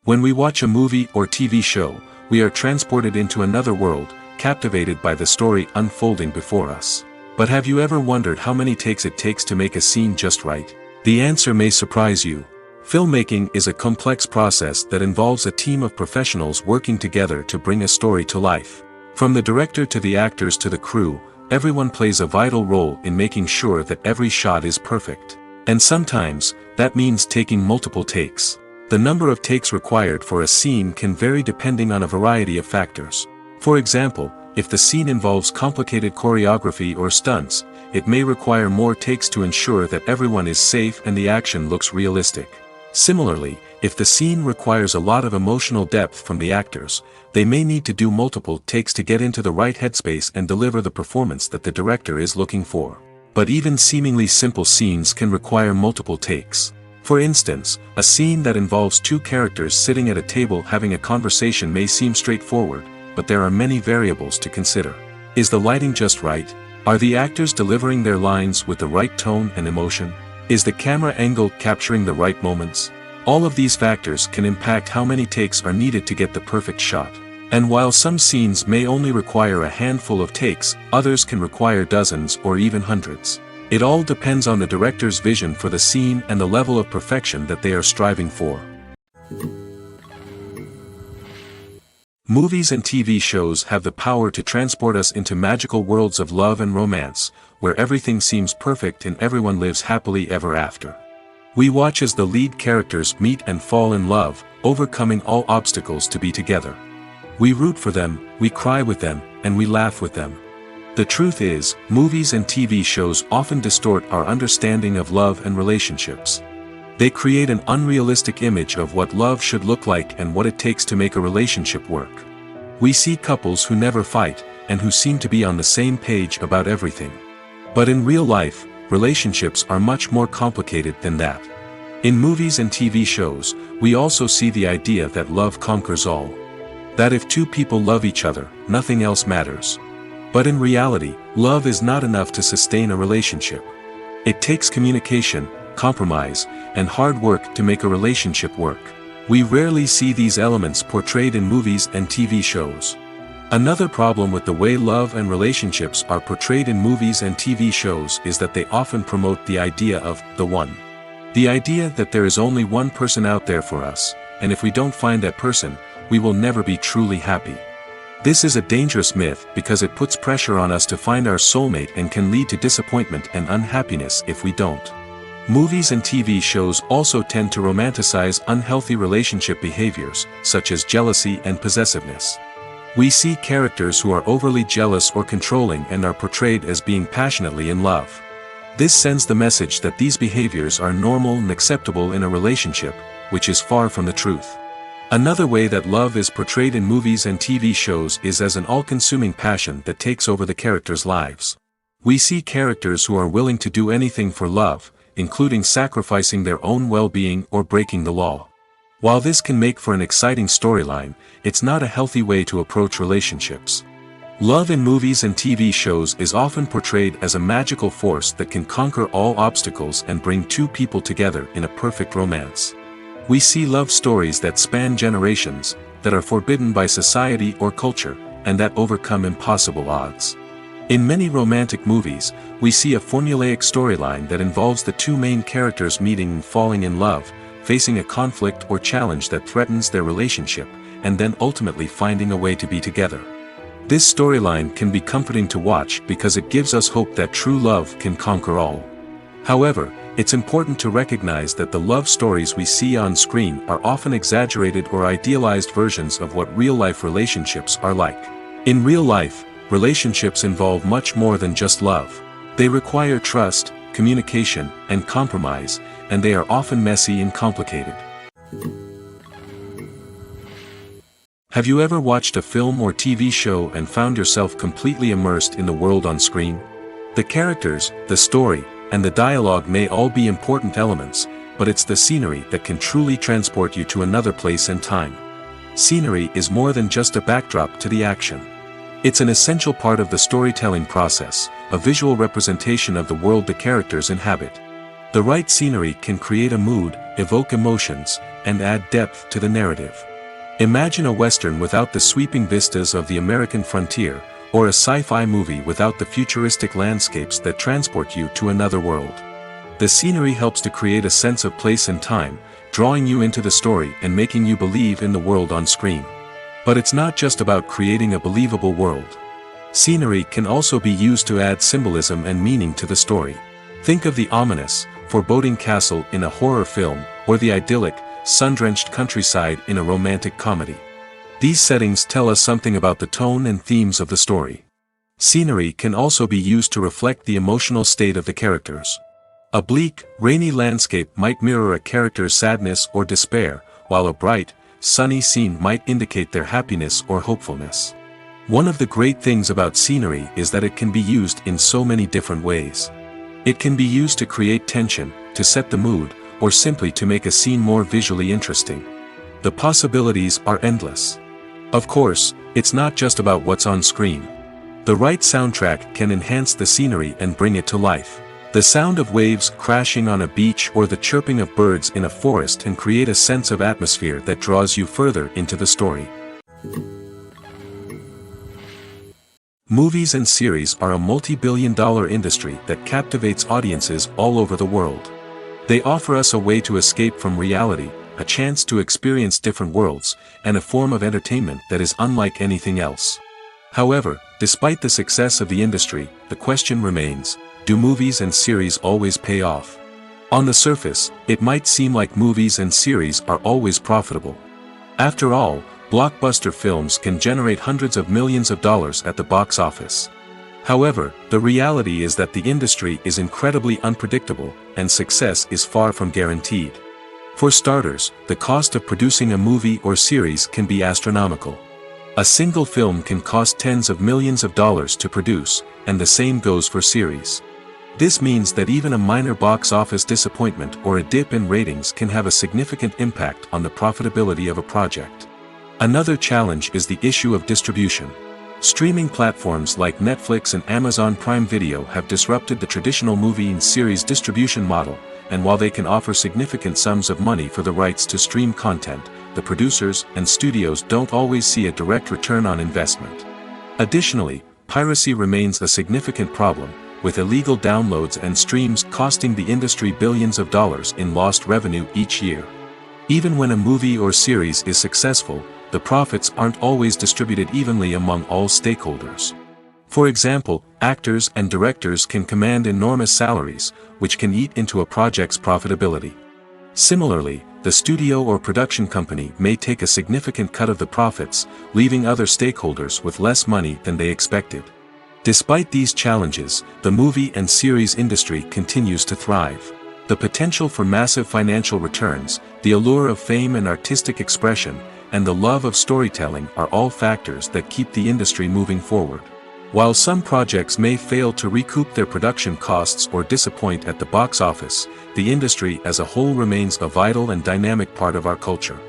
When we watch a movie or TV show, we are transported into another world, captivated by the story unfolding before us. But have you ever wondered how many takes it takes to make a scene just right? The answer may surprise you. Filmmaking is a complex process that involves a team of professionals working together to bring a story to life. From the director to the actors to the crew, everyone plays a vital role in making sure that every shot is perfect. And sometimes, that means taking multiple takes. The number of takes required for a scene can vary depending on a variety of factors. For example, if the scene involves complicated choreography or stunts, it may require more takes to ensure that everyone is safe and the action looks realistic. Similarly, if the scene requires a lot of emotional depth from the actors, they may need to do multiple takes to get into the right headspace and deliver the performance that the director is looking for. But even seemingly simple scenes can require multiple takes. For instance, a scene that involves two characters sitting at a table having a conversation may seem straightforward, but there are many variables to consider. Is the lighting just right? Are the actors delivering their lines with the right tone and emotion? Is the camera angle capturing the right moments? All of these factors can impact how many takes are needed to get the perfect shot. And while some scenes may only require a handful of takes, others can require dozens or even hundreds. It all depends on the director's vision for the scene and the level of perfection that they are striving for. Movies and TV shows have the power to transport us into magical worlds of love and romance, where everything seems perfect and everyone lives happily ever after. We watch as the lead characters meet and fall in love, overcoming all obstacles to be together. We root for them, we cry with them, and we laugh with them. The truth is, movies and TV shows often distort our understanding of love and relationships. They create an unrealistic image of what love should look like and what it takes to make a relationship work. We see couples who never fight, and who seem to be on the same page about everything. But in real life, relationships are much more complicated than that. In movies and TV shows, we also see the idea that love conquers all. That if two people love each other, nothing else matters. But in reality, love is not enough to sustain a relationship. It takes communication, compromise, and hard work to make a relationship work. We rarely see these elements portrayed in movies and TV shows. Another problem with the way love and relationships are portrayed in movies and TV shows is that they often promote the idea of the one. The idea that there is only one person out there for us, and if we don't find that person, we will never be truly happy. This is a dangerous myth because it puts pressure on us to find our soulmate and can lead to disappointment and unhappiness if we don't. Movies and TV shows also tend to romanticize unhealthy relationship behaviors, such as jealousy and possessiveness. We see characters who are overly jealous or controlling and are portrayed as being passionately in love. This sends the message that these behaviors are normal and acceptable in a relationship, which is far from the truth. Another way that love is portrayed in movies and TV shows is as an all-consuming passion that takes over the characters' lives. We see characters who are willing to do anything for love, including sacrificing their own well-being or breaking the law. While this can make for an exciting storyline, it's not a healthy way to approach relationships. Love in movies and TV shows is often portrayed as a magical force that can conquer all obstacles and bring two people together in a perfect romance. We see love stories that span generations, that are forbidden by society or culture, and that overcome impossible odds. In many romantic movies, we see a formulaic storyline that involves the two main characters meeting and falling in love, facing a conflict or challenge that threatens their relationship, and then ultimately finding a way to be together. This storyline can be comforting to watch because it gives us hope that true love can conquer all. However, it's important to recognize that the love stories we see on screen are often exaggerated or idealized versions of what real-life relationships are like. In real life, relationships involve much more than just love. They require trust, communication, and compromise, and they are often messy and complicated. Have you ever watched a film or TV show and found yourself completely immersed in the world on screen? The characters, the story, and the dialogue may all be important elements, but it's the scenery that can truly transport you to another place and time. Scenery is more than just a backdrop to the action. It's an essential part of the storytelling process, a visual representation of the world the characters inhabit. The right scenery can create a mood, evoke emotions, and add depth to the narrative. Imagine a Western without the sweeping vistas of the American frontier, or a sci-fi movie without the futuristic landscapes that transport you to another world. The scenery helps to create a sense of place and time, drawing you into the story and making you believe in the world on screen. But it's not just about creating a believable world. Scenery can also be used to add symbolism and meaning to the story. Think of the ominous, foreboding castle in a horror film, or the idyllic, sun-drenched countryside in a romantic comedy. These settings tell us something about the tone and themes of the story. Scenery can also be used to reflect the emotional state of the characters. A bleak, rainy landscape might mirror a character's sadness or despair, while a bright, sunny scene might indicate their happiness or hopefulness. One of the great things about scenery is that it can be used in so many different ways. It can be used to create tension, to set the mood, or simply to make a scene more visually interesting. The possibilities are endless. Of course, it's not just about what's on screen. The right soundtrack can enhance the scenery and bring it to life. The sound of waves crashing on a beach or the chirping of birds in a forest can create a sense of atmosphere that draws you further into the story. Movies and series are a multi-billion-dollar industry that captivates audiences all over the world. They offer us a way to escape from reality, a chance to experience different worlds, and a form of entertainment that is unlike anything else. However, despite the success of the industry, the question remains, do movies and series always pay off? On the surface, it might seem like movies and series are always profitable. After all, blockbuster films can generate hundreds of millions of dollars at the box office. However, the reality is that the industry is incredibly unpredictable, and success is far from guaranteed. For starters, the cost of producing a movie or series can be astronomical. A single film can cost tens of millions of dollars to produce, and the same goes for series. This means that even a minor box office disappointment or a dip in ratings can have a significant impact on the profitability of a project. Another challenge is the issue of distribution. Streaming platforms like Netflix and Amazon Prime Video have disrupted the traditional movie and series distribution model, and while they can offer significant sums of money for the rights to stream content, the producers and studios don't always see a direct return on investment. Additionally, piracy remains a significant problem, with illegal downloads and streams costing the industry billions of dollars in lost revenue each year. Even when a movie or series is successful, the profits aren't always distributed evenly among all stakeholders. For example, actors and directors can command enormous salaries, which can eat into a project's profitability. Similarly, the studio or production company may take a significant cut of the profits, leaving other stakeholders with less money than they expected. Despite these challenges, the movie and series industry continues to thrive. The potential for massive financial returns, the allure of fame and artistic expression, and the love of storytelling are all factors that keep the industry moving forward. While some projects may fail to recoup their production costs or disappoint at the box office, the industry as a whole remains a vital and dynamic part of our culture.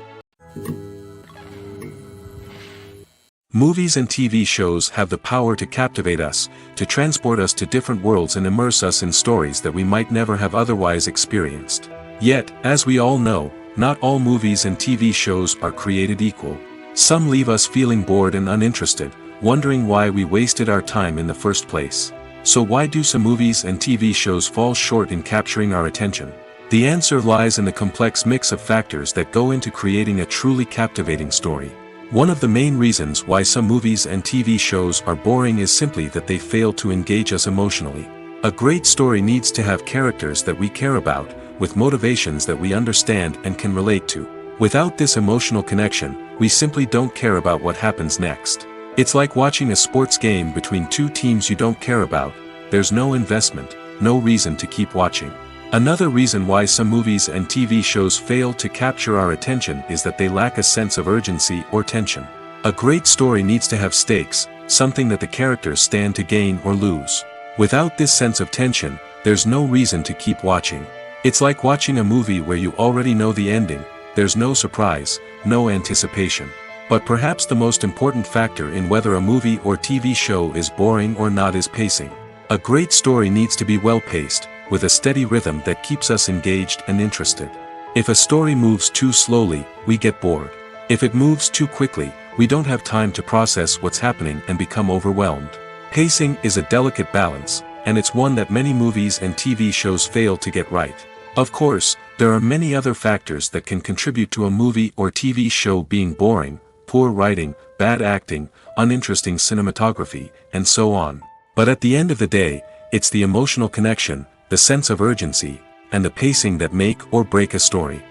Movies and TV shows have the power to captivate us, to transport us to different worlds and immerse us in stories that we might never have otherwise experienced. Yet, as we all know, not all movies and TV shows are created equal. Some leave us feeling bored and uninterested, wondering why we wasted our time in the first place. So why do some movies and TV shows fall short in capturing our attention? The answer lies in the complex mix of factors that go into creating a truly captivating story. One of the main reasons why some movies and TV shows are boring is simply that they fail to engage us emotionally. A great story needs to have characters that we care about, with motivations that we understand and can relate to. Without this emotional connection, we simply don't care about what happens next. It's like watching a sports game between two teams you don't care about. There's no investment, no reason to keep watching. Another reason why some movies and TV shows fail to capture our attention is that they lack a sense of urgency or tension. A great story needs to have stakes, something that the characters stand to gain or lose. Without this sense of tension, there's no reason to keep watching. It's like watching a movie where you already know the ending. There's no surprise, no anticipation. But perhaps the most important factor in whether a movie or TV show is boring or not is pacing. A great story needs to be well-paced, with a steady rhythm that keeps us engaged and interested. If a story moves too slowly, we get bored. If it moves too quickly, we don't have time to process what's happening and become overwhelmed. Pacing is a delicate balance, and it's one that many movies and TV shows fail to get right. Of course, there are many other factors that can contribute to a movie or TV show being boring: poor writing, bad acting, uninteresting cinematography, and so on. But at the end of the day, it's the emotional connection, the sense of urgency, and the pacing that make or break a story.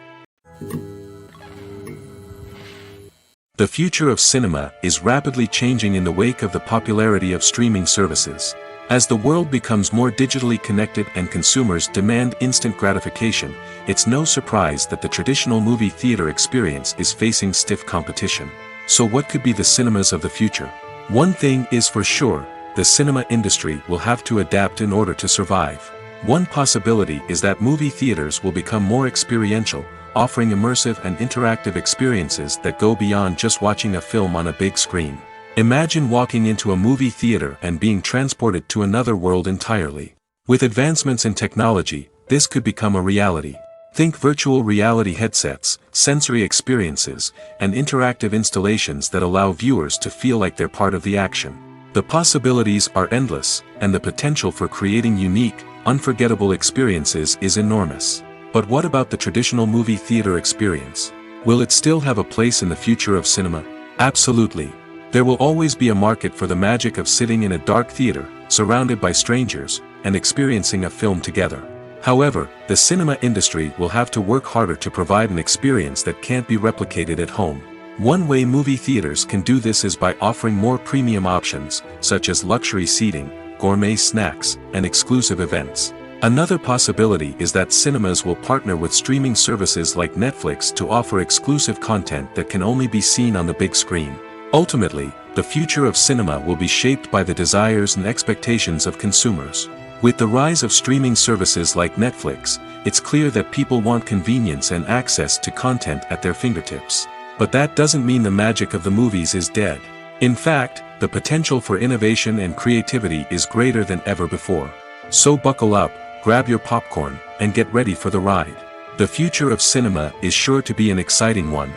The future of cinema is rapidly changing in the wake of the popularity of streaming services. As the world becomes more digitally connected and consumers demand instant gratification, it's no surprise that the traditional movie theater experience is facing stiff competition. So what could be the cinemas of the future? One thing is for sure, the cinema industry will have to adapt in order to survive. One possibility is that movie theaters will become more experiential, offering immersive and interactive experiences that go beyond just watching a film on a big screen. Imagine walking into a movie theater and being transported to another world entirely. With advancements in technology, this could become a reality. Think virtual reality headsets, sensory experiences, and interactive installations that allow viewers to feel like they're part of the action. The possibilities are endless, and the potential for creating unique, unforgettable experiences is enormous. But what about the traditional movie theater experience? Will it still have a place in the future of cinema? Absolutely. There will always be a market for the magic of sitting in a dark theater, surrounded by strangers, and experiencing a film together. However, the cinema industry will have to work harder to provide an experience that can't be replicated at home. One way movie theaters can do this is by offering more premium options, such as luxury seating, gourmet snacks, and exclusive events. Another possibility is that cinemas will partner with streaming services like Netflix to offer exclusive content that can only be seen on the big screen. Ultimately, the future of cinema will be shaped by the desires and expectations of consumers. With the rise of streaming services like Netflix, it's clear that people want convenience and access to content at their fingertips. But that doesn't mean the magic of the movies is dead. In fact, the potential for innovation and creativity is greater than ever before. So buckle up, grab your popcorn, and get ready for the ride. The future of cinema is sure to be an exciting one.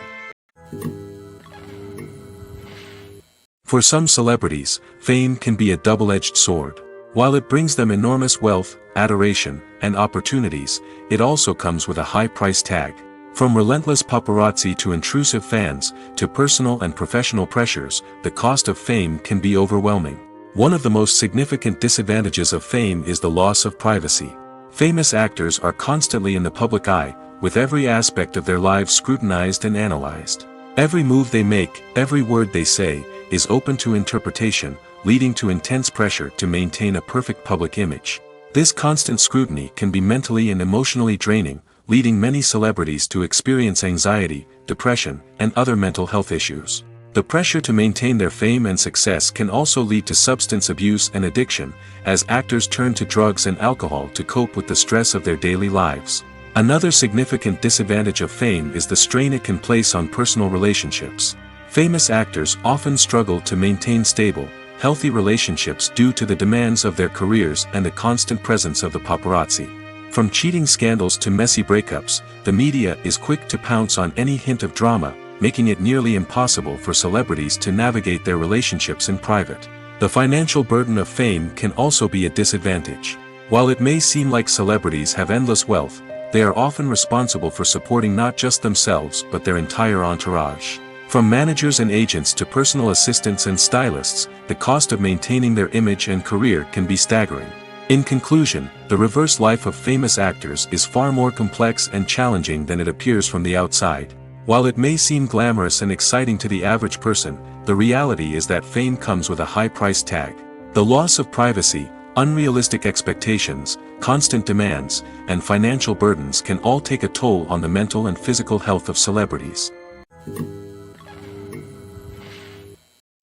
For some celebrities, fame can be a double-edged sword. While it brings them enormous wealth, adoration, and opportunities, it also comes with a high price tag. From relentless paparazzi to intrusive fans, to personal and professional pressures, the cost of fame can be overwhelming. One of the most significant disadvantages of fame is the loss of privacy. Famous actors are constantly in the public eye, with every aspect of their lives scrutinized and analyzed. Every move they make, every word they say, is open to interpretation, leading to intense pressure to maintain a perfect public image. This constant scrutiny can be mentally and emotionally draining, leading many celebrities to experience anxiety, depression, and other mental health issues. The pressure to maintain their fame and success can also lead to substance abuse and addiction, as actors turn to drugs and alcohol to cope with the stress of their daily lives. Another significant disadvantage of fame is the strain it can place on personal relationships. Famous actors often struggle to maintain stable, healthy relationships due to the demands of their careers and the constant presence of the paparazzi. From cheating scandals to messy breakups, the media is quick to pounce on any hint of drama, making it nearly impossible for celebrities to navigate their relationships in private. The financial burden of fame can also be a disadvantage. While it may seem like celebrities have endless wealth, they are often responsible for supporting not just themselves but their entire entourage. From managers and agents to personal assistants and stylists, the cost of maintaining their image and career can be staggering. In conclusion, the reverse life of famous actors is far more complex and challenging than it appears from the outside. While it may seem glamorous and exciting to the average person, the reality is that fame comes with a high price tag. The loss of privacy, unrealistic expectations, constant demands, and financial burdens can all take a toll on the mental and physical health of celebrities.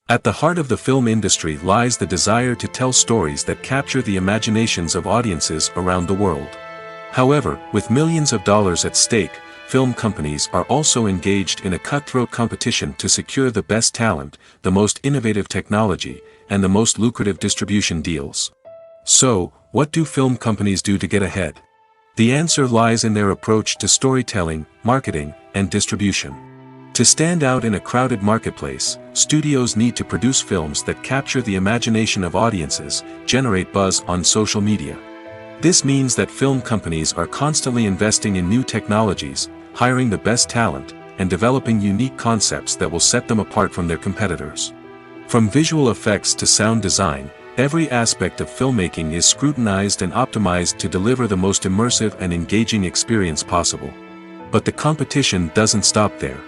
At the heart of the film industry lies the desire to tell stories that capture the imaginations of audiences around the world. However, with millions of dollars at stake, film companies are also engaged in a cutthroat competition to secure the best talent, the most innovative technology, and the most lucrative distribution deals. So, what do film companies do to get ahead? The answer lies in their approach to storytelling, marketing, and distribution. To stand out in a crowded marketplace, studios need to produce films that capture the imagination of audiences, generate buzz on social media. This means that film companies are constantly investing in new technologies, hiring the best talent, and developing unique concepts that will set them apart from their competitors. From visual effects to sound design, every aspect of filmmaking is scrutinized and optimized to deliver the most immersive and engaging experience possible. But the competition doesn't stop there.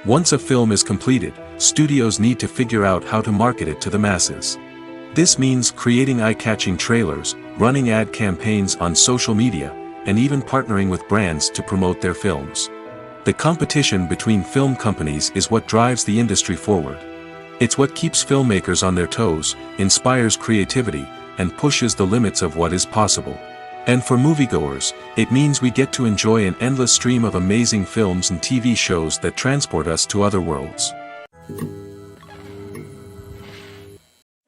Once a film is completed, studios need to figure out how to market it to the masses. This means creating eye-catching trailers, running ad campaigns on social media, and even partnering with brands to promote their films. The competition between film companies is what drives the industry forward. It's what keeps filmmakers on their toes, inspires creativity, and pushes the limits of what is possible. And for moviegoers, it means we get to enjoy an endless stream of amazing films and TV shows that transport us to other worlds.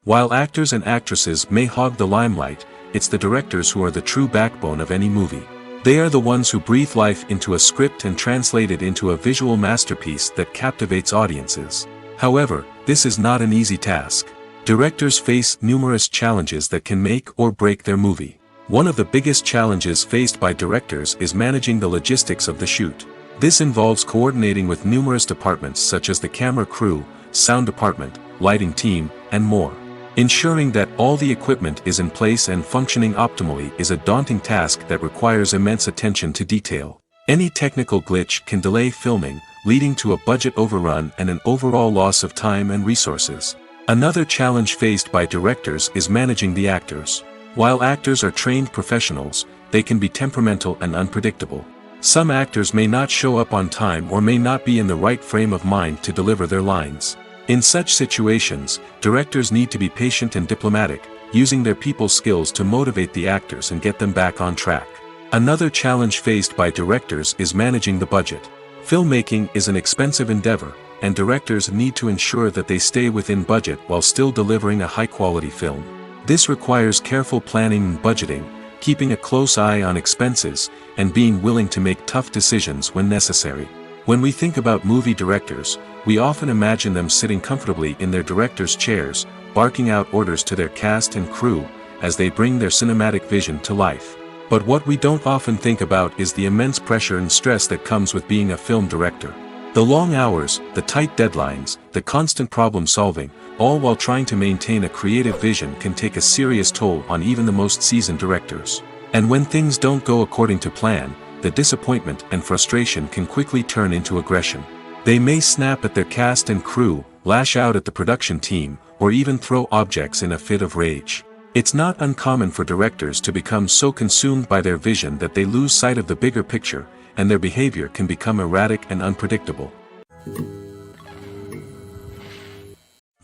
While actors and actresses may hog the limelight, it's the directors who are the true backbone of any movie. They are the ones who breathe life into a script and translate it into a visual masterpiece that captivates audiences. However, this is not an easy task. Directors face numerous challenges that can make or break their movie. One of the biggest challenges faced by directors is managing the logistics of the shoot. This involves coordinating with numerous departments such as the camera crew, sound department, lighting team, and more. Ensuring that all the equipment is in place and functioning optimally is a daunting task that requires immense attention to detail. Any technical glitch can delay filming, leading to a budget overrun and an overall loss of time and resources. Another challenge faced by directors is managing the actors. While actors are trained professionals, they can be temperamental and unpredictable. Some actors may not show up on time or may not be in the right frame of mind to deliver their lines. In such situations, directors need to be patient and diplomatic, using their people skills to motivate the actors and get them back on track. Another challenge faced by directors is managing the budget. Filmmaking is an expensive endeavor, and directors need to ensure that they stay within budget while still delivering a high-quality film. This requires careful planning and budgeting, keeping a close eye on expenses, and being willing to make tough decisions when necessary. When we think about movie directors, we often imagine them sitting comfortably in their director's chairs, barking out orders to their cast and crew, as they bring their cinematic vision to life. But what we don't often think about is the immense pressure and stress that comes with being a film director. The long hours, the tight deadlines, the constant problem solving, all while trying to maintain a creative vision can take a serious toll on even the most seasoned directors. And when things don't go according to plan, the disappointment and frustration can quickly turn into aggression. They may snap at their cast and crew, lash out at the production team, or even throw objects in a fit of rage. It's not uncommon for directors to become so consumed by their vision that they lose sight of the bigger picture, and their behavior can become erratic and unpredictable.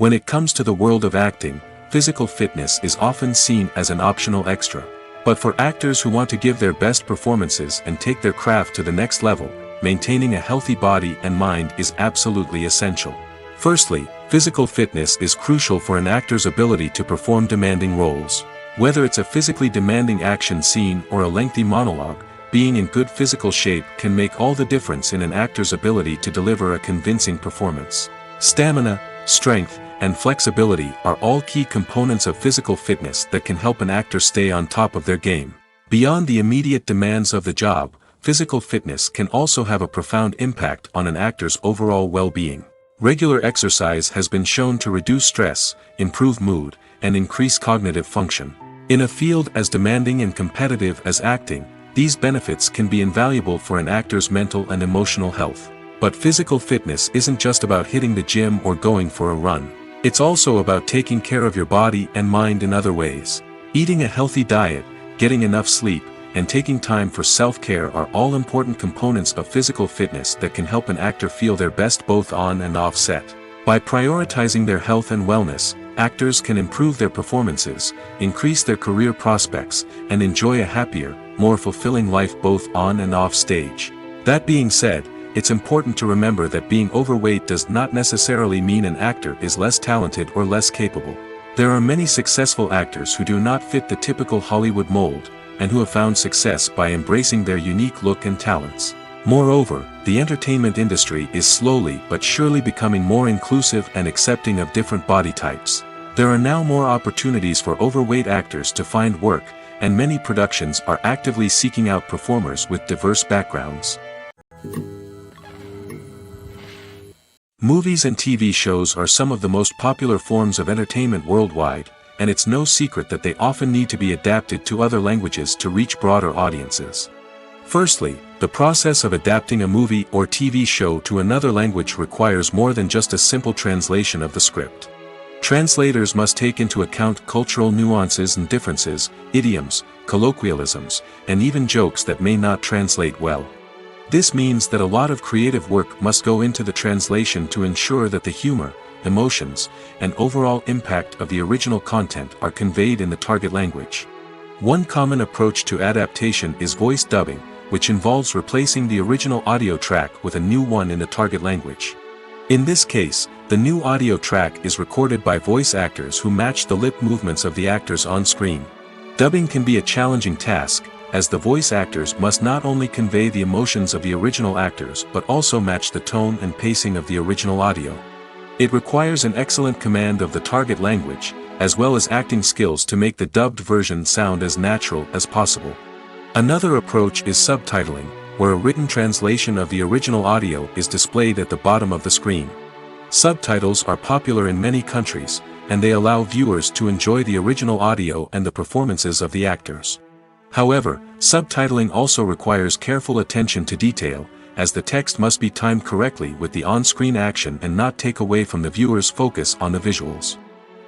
When it comes to the world of acting, physical fitness is often seen as an optional extra. But for actors who want to give their best performances and take their craft to the next level, maintaining a healthy body and mind is absolutely essential. Firstly, physical fitness is crucial for an actor's ability to perform demanding roles. Whether it's a physically demanding action scene or a lengthy monologue, being in good physical shape can make all the difference in an actor's ability to deliver a convincing performance. Stamina, strength, and flexibility are all key components of physical fitness that can help an actor stay on top of their game. Beyond the immediate demands of the job, physical fitness can also have a profound impact on an actor's overall well-being. Regular exercise has been shown to reduce stress, improve mood, and increase cognitive function. In a field as demanding and competitive as acting, these benefits can be invaluable for an actor's mental and emotional health. But physical fitness isn't just about hitting the gym or going for a run. It's also about taking care of your body and mind in other ways. Eating a healthy diet, getting enough sleep, and taking time for self-care are all important components of physical fitness that can help an actor feel their best both on and off set. By prioritizing their health and wellness, actors can improve their performances, increase their career prospects, and enjoy a happier, more fulfilling life both on and off stage. That being said, it's important to remember that being overweight does not necessarily mean an actor is less talented or less capable. There are many successful actors who do not fit the typical Hollywood mold, and who have found success by embracing their unique look and talents. Moreover, the entertainment industry is slowly but surely becoming more inclusive and accepting of different body types. There are now more opportunities for overweight actors to find work, and many productions are actively seeking out performers with diverse backgrounds. Movies and TV shows are some of the most popular forms of entertainment worldwide, and it's no secret that they often need to be adapted to other languages to reach broader audiences. Firstly, the process of adapting a movie or TV show to another language requires more than just a simple translation of the script. Translators must take into account cultural nuances and differences, idioms, colloquialisms, and even jokes that may not translate well. This means that a lot of creative work must go into the translation to ensure that the humor, emotions, and overall impact of the original content are conveyed in the target language. One common approach to adaptation is voice dubbing, which involves replacing the original audio track with a new one in the target language. In this case, the new audio track is recorded by voice actors who match the lip movements of the actors on screen. Dubbing can be a challenging task, as the voice actors must not only convey the emotions of the original actors but also match the tone and pacing of the original audio. It requires an excellent command of the target language, as well as acting skills to make the dubbed version sound as natural as possible. Another approach is subtitling, where a written translation of the original audio is displayed at the bottom of the screen. Subtitles are popular in many countries, and they allow viewers to enjoy the original audio and the performances of the actors. However, subtitling also requires careful attention to detail, as the text must be timed correctly with the on-screen action and not take away from the viewer's focus on the visuals.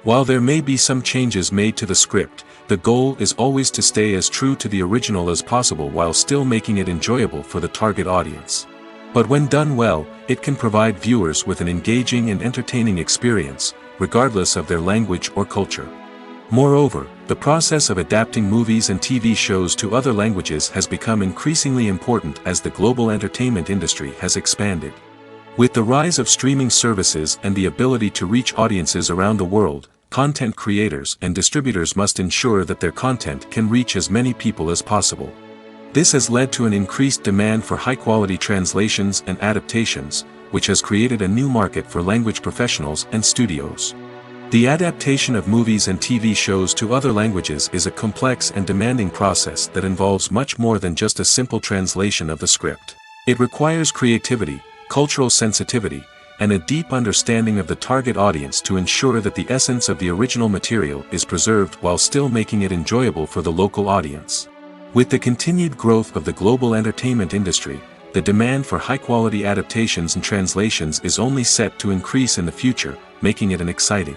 While there may be some changes made to the script, the goal is always to stay as true to the original as possible while still making it enjoyable for the target audience. But when done well, it can provide viewers with an engaging and entertaining experience, regardless of their language or culture. Moreover, the process of adapting movies and TV shows to other languages has become increasingly important as the global entertainment industry has expanded. With the rise of streaming services and the ability to reach audiences around the world, content creators and distributors must ensure that their content can reach as many people as possible. This has led to an increased demand for high-quality translations and adaptations, which has created a new market for language professionals and studios. The adaptation of movies and TV shows to other languages is a complex and demanding process that involves much more than just a simple translation of the script. It requires creativity, cultural sensitivity, and a deep understanding of the target audience to ensure that the essence of the original material is preserved while still making it enjoyable for the local audience. With the continued growth of the global entertainment industry, the demand for high-quality adaptations and translations is only set to increase in the future, making it an exciting.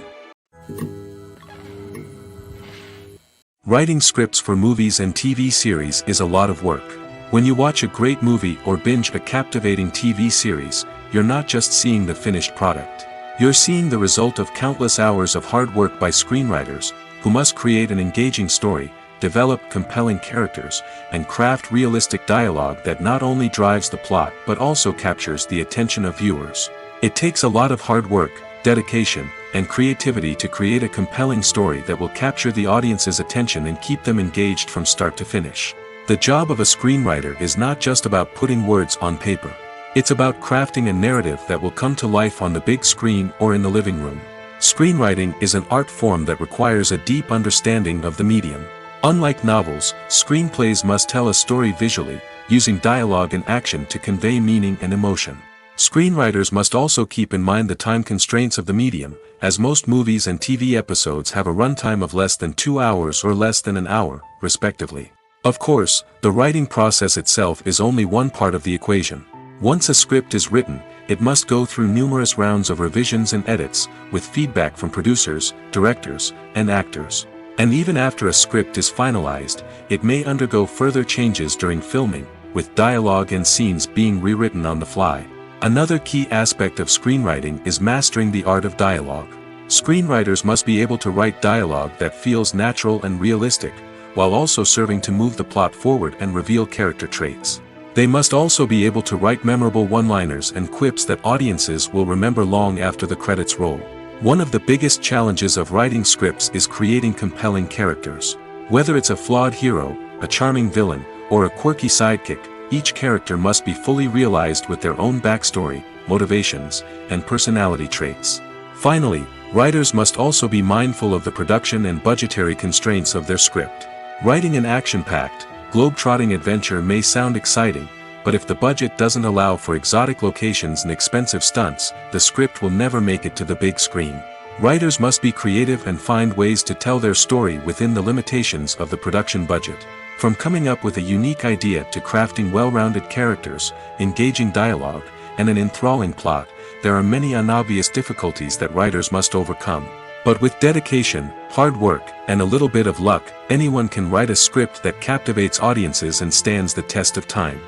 Writing scripts for movies and TV series is a lot of work. When you watch a great movie or binge a captivating TV series, you're not just seeing the finished product. You're seeing the result of countless hours of hard work by screenwriters, who must create an engaging story, develop compelling characters, and craft realistic dialogue that not only drives the plot but also captures the attention of viewers. It takes a lot of hard work, dedication, and creativity to create a compelling story that will capture the audience's attention and keep them engaged from start to finish. The job of a screenwriter is not just about putting words on paper. It's about crafting a narrative that will come to life on the big screen or in the living room. Screenwriting is an art form that requires a deep understanding of the medium. Unlike novels, screenplays must tell a story visually, using dialogue and action to convey meaning and emotion. Screenwriters must also keep in mind the time constraints of the medium, as most movies and TV episodes have a runtime of less than 2 hours or less than an hour, respectively. Of course, the writing process itself is only one part of the equation. Once a script is written, it must go through numerous rounds of revisions and edits, with feedback from producers, directors, and actors. And even after a script is finalized, it may undergo further changes during filming, with dialogue and scenes being rewritten on the fly. Another key aspect of screenwriting is mastering the art of dialogue. Screenwriters must be able to write dialogue that feels natural and realistic, while also serving to move the plot forward and reveal character traits. They must also be able to write memorable one-liners and quips that audiences will remember long after the credits roll. One of the biggest challenges of writing scripts is creating compelling characters. Whether it's a flawed hero, a charming villain, or a quirky sidekick, each character must be fully realized with their own backstory, motivations, and personality traits. Finally, writers must also be mindful of the production and budgetary constraints of their script. Writing an action-packed, globe-trotting adventure may sound exciting, but if the budget doesn't allow for exotic locations and expensive stunts, the script will never make it to the big screen. Writers must be creative and find ways to tell their story within the limitations of the production budget. From coming up with a unique idea to crafting well-rounded characters, engaging dialogue, and an enthralling plot, there are many unobvious difficulties that writers must overcome. But with dedication, hard work, and a little bit of luck, anyone can write a script that captivates audiences and stands the test of time.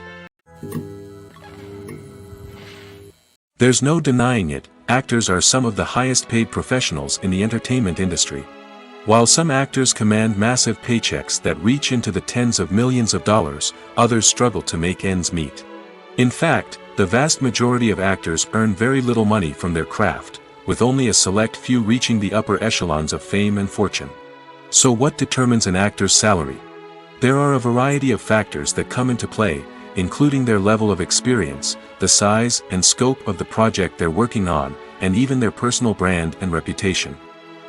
There's no denying it, actors are some of the highest-paid professionals in the entertainment industry. While some actors command massive paychecks that reach into the tens of millions of dollars, others struggle to make ends meet. In fact, the vast majority of actors earn very little money from their craft, with only a select few reaching the upper echelons of fame and fortune. So what determines an actor's salary? There are a variety of factors that come into play, including their level of experience, the size and scope of the project they're working on, and even their personal brand and reputation.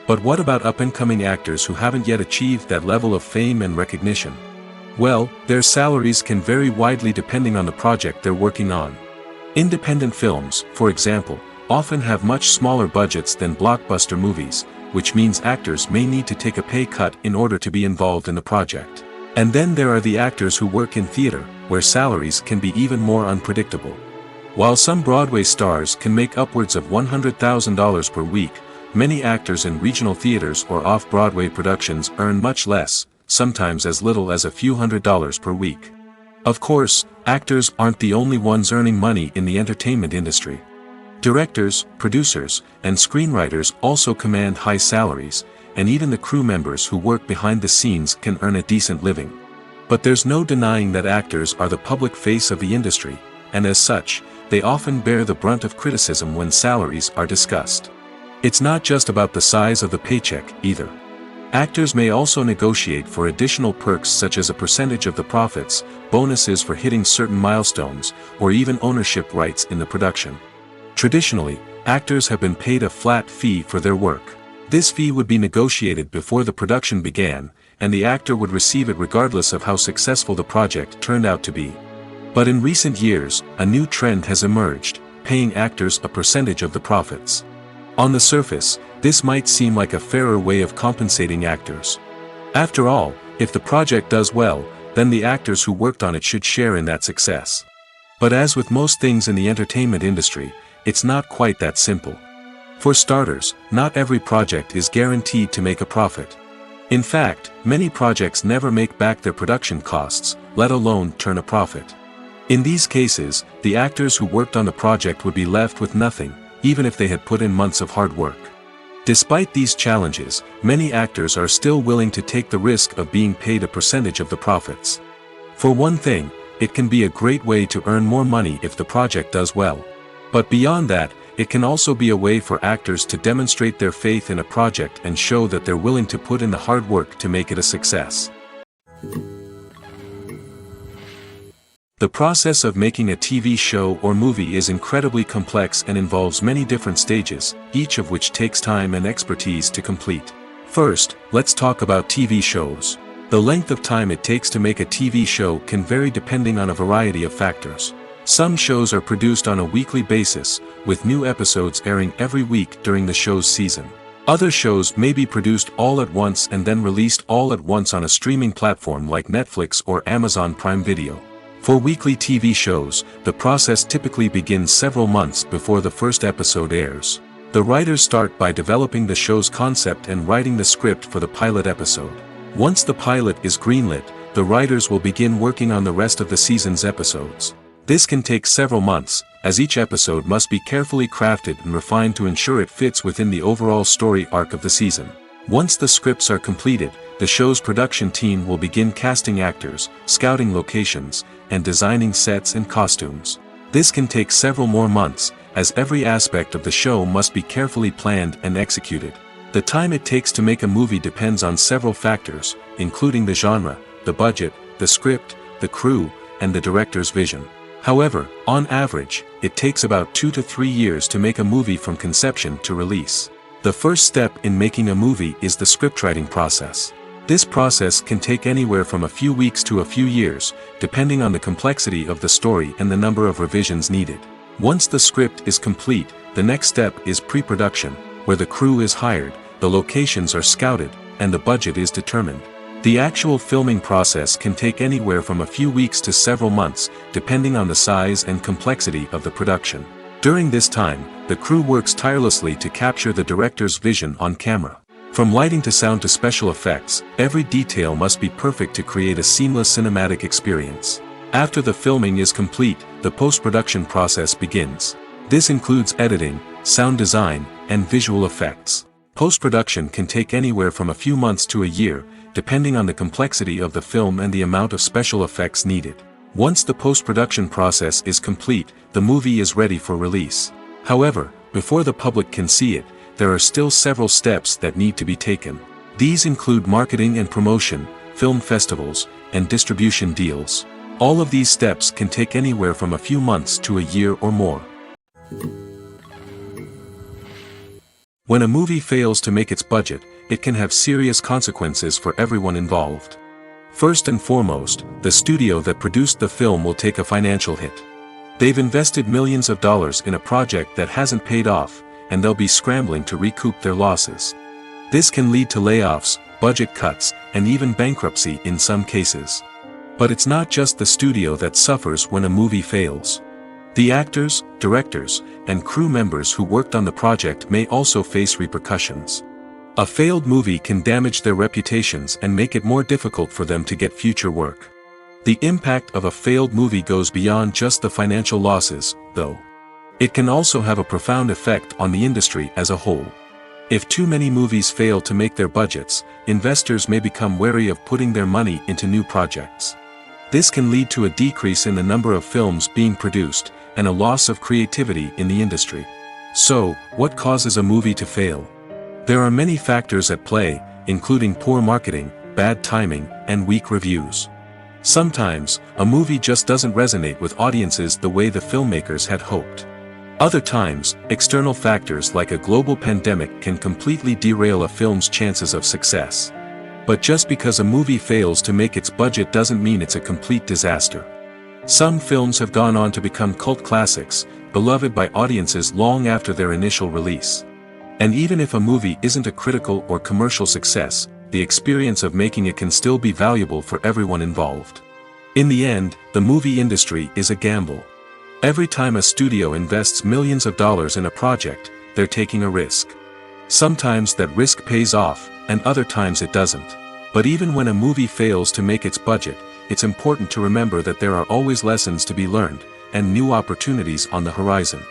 But what about up-and-coming actors who haven't yet achieved that level of fame and recognition? Well, their salaries can vary widely depending on the project they're working on. Independent films, for example, often have much smaller budgets than blockbuster movies, which means actors may need to take a pay cut in order to be involved in the project. And then there are the actors who work in theater, where salaries can be even more unpredictable. While some Broadway stars can make upwards of $100,000 per week, many actors in regional theaters or off-Broadway productions earn much less, sometimes as little as a few $100s per week. Of course, actors aren't the only ones earning money in the entertainment industry. Directors, producers, and screenwriters also command high salaries, and even the crew members who work behind the scenes can earn a decent living. But there's no denying that actors are the public face of the industry, and as such, they often bear the brunt of criticism when salaries are discussed. It's not just about the size of the paycheck, either. Actors may also negotiate for additional perks such as a percentage of the profits, bonuses for hitting certain milestones, or even ownership rights in the production. Traditionally, actors have been paid a flat fee for their work. This fee would be negotiated before the production began, and the actor would receive it regardless of how successful the project turned out to be. But in recent years, a new trend has emerged, paying actors a percentage of the profits. On the surface, this might seem like a fairer way of compensating actors. After all, if the project does well, then the actors who worked on it should share in that success. But as with most things in the entertainment industry, it's not quite that simple. For starters, not every project is guaranteed to make a profit. In fact, many projects never make back their production costs, let alone turn a profit. In these cases, the actors who worked on the project would be left with nothing, even if they had put in months of hard work. Despite these challenges, many actors are still willing to take the risk of being paid a percentage of the profits. For one thing, it can be a great way to earn more money if the project does well. But beyond that, it can also be a way for actors to demonstrate their faith in a project and show that they're willing to put in the hard work to make it a success. The process of making a TV show or movie is incredibly complex and involves many different stages, each of which takes time and expertise to complete. First, let's talk about TV shows. The length of time it takes to make a TV show can vary depending on a variety of factors. Some shows are produced on a weekly basis, with new episodes airing every week during the show's season. Other shows may be produced all at once and then released all at once on a streaming platform like Netflix or Amazon Prime Video. For weekly TV shows, the process typically begins several months before the first episode airs. The writers start by developing the show's concept and writing the script for the pilot episode. Once the pilot is greenlit, the writers will begin working on the rest of the season's episodes. This can take several months, as each episode must be carefully crafted and refined to ensure it fits within the overall story arc of the season. Once the scripts are completed, the show's production team will begin casting actors, scouting locations, and designing sets and costumes. This can take several more months, as every aspect of the show must be carefully planned and executed. The time it takes to make a movie depends on several factors, including the genre, the budget, the script, the crew, and the director's vision. However, on average, it takes about 2 to 3 years to make a movie from conception to release. The first step in making a movie is the scriptwriting process. This process can take anywhere from a few weeks to a few years, depending on the complexity of the story and the number of revisions needed. Once the script is complete, the next step is pre-production, where the crew is hired, the locations are scouted, and the budget is determined. The actual filming process can take anywhere from a few weeks to several months, depending on the size and complexity of the production. During this time, the crew works tirelessly to capture the director's vision on camera. From lighting to sound to special effects, every detail must be perfect to create a seamless cinematic experience. After the filming is complete, the post-production process begins. This includes editing, sound design, and visual effects. Post-production can take anywhere from a few months to a year, depending on the complexity of the film and the amount of special effects needed. Once the post-production process is complete, the movie is ready for release. However, before the public can see it, there are still several steps that need to be taken. These include marketing and promotion, film festivals, and distribution deals. All of these steps can take anywhere from a few months to a year or more. When a movie fails to make its budget, it can have serious consequences for everyone involved. First and foremost, the studio that produced the film will take a financial hit. They've invested millions of dollars in a project that hasn't paid off, and they'll be scrambling to recoup their losses. This can lead to layoffs, budget cuts, and even bankruptcy in some cases. But it's not just the studio that suffers when a movie fails. The actors, directors, and crew members who worked on the project may also face repercussions. A failed movie can damage their reputations and make it more difficult for them to get future work. The impact of a failed movie goes beyond just the financial losses, though. It can also have a profound effect on the industry as a whole. If too many movies fail to make their budgets, investors may become wary of putting their money into new projects. This can lead to a decrease in the number of films being produced, and a loss of creativity in the industry. So, what causes a movie to fail? There are many factors at play, including poor marketing, bad timing, and weak reviews. Sometimes, a movie just doesn't resonate with audiences the way the filmmakers had hoped. Other times, external factors like a global pandemic can completely derail a film's chances of success. But just because a movie fails to make its budget doesn't mean it's a complete disaster. Some films have gone on to become cult classics, beloved by audiences long after their initial release. And even if a movie isn't a critical or commercial success, the experience of making it can still be valuable for everyone involved. In the end, the movie industry is a gamble. Every time a studio invests millions of dollars in a project, they're taking a risk. Sometimes that risk pays off, and other times it doesn't. But even when a movie fails to make its budget, it's important to remember that there are always lessons to be learned, and new opportunities on the horizon.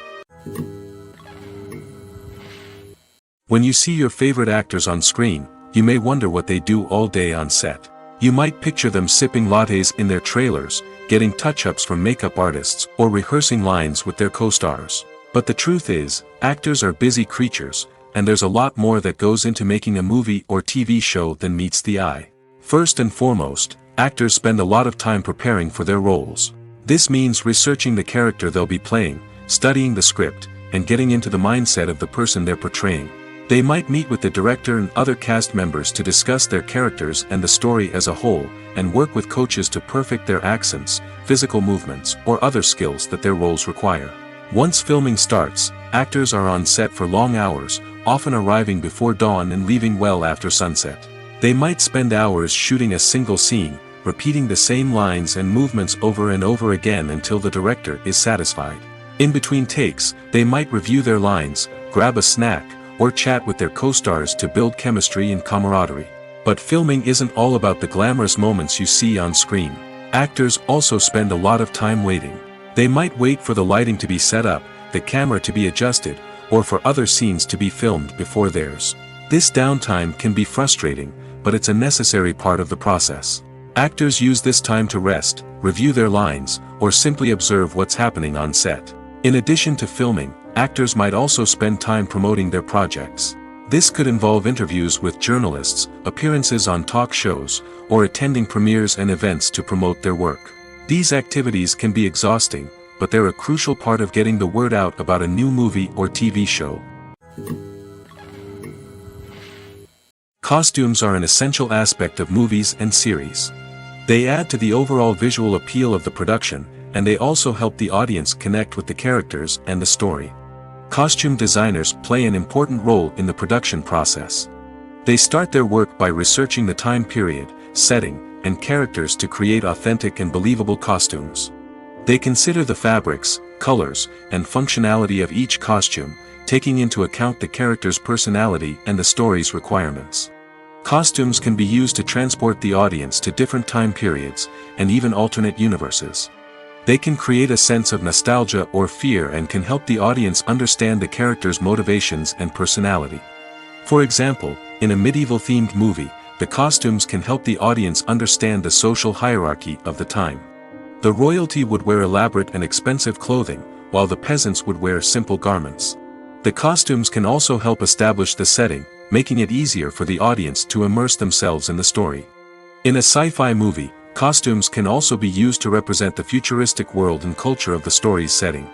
When you see your favorite actors on screen, you may wonder what they do all day on set. You might picture them sipping lattes in their trailers, getting touch-ups from makeup artists, or rehearsing lines with their co-stars. But the truth is, actors are busy creatures, and there's a lot more that goes into making a movie or TV show than meets the eye. First and foremost, actors spend a lot of time preparing for their roles. This means researching the character they'll be playing, studying the script, and getting into the mindset of the person they're portraying. They might meet with the director and other cast members to discuss their characters and the story as a whole, and work with coaches to perfect their accents, physical movements, or other skills that their roles require. Once filming starts, actors are on set for long hours, often arriving before dawn and leaving well after sunset. They might spend hours shooting a single scene, repeating the same lines and movements over and over again until the director is satisfied. In between takes, they might review their lines, grab a snack, or chat with their co-stars to build chemistry and camaraderie. But filming isn't all about the glamorous moments you see on screen. Actors also spend a lot of time waiting. They might wait for the lighting to be set up, the camera to be adjusted, or for other scenes to be filmed before theirs. This downtime can be frustrating, but it's a necessary part of the process. Actors use this time to rest, review their lines, or simply observe what's happening on set. In addition to filming, actors might also spend time promoting their projects. This could involve interviews with journalists, appearances on talk shows, or attending premieres and events to promote their work. These activities can be exhausting, but they're a crucial part of getting the word out about a new movie or TV show. Costumes are an essential aspect of movies and series. They add to the overall visual appeal of the production, and they also help the audience connect with the characters and the story. Costume designers play an important role in the production process. They start their work by researching the time period, setting, and characters to create authentic and believable costumes. They consider the fabrics, colors, and functionality of each costume, taking into account the character's personality and the story's requirements. Costumes can be used to transport the audience to different time periods, and even alternate universes. They can create a sense of nostalgia or fear and can help the audience understand the character's motivations and personality. For example, in a medieval-themed movie, the costumes can help the audience understand the social hierarchy of the time. The royalty would wear elaborate and expensive clothing, while the peasants would wear simple garments. The costumes can also help establish the setting, making it easier for the audience to immerse themselves in the story. In a sci-fi movie, costumes can also be used to represent the futuristic world and culture of the story's setting.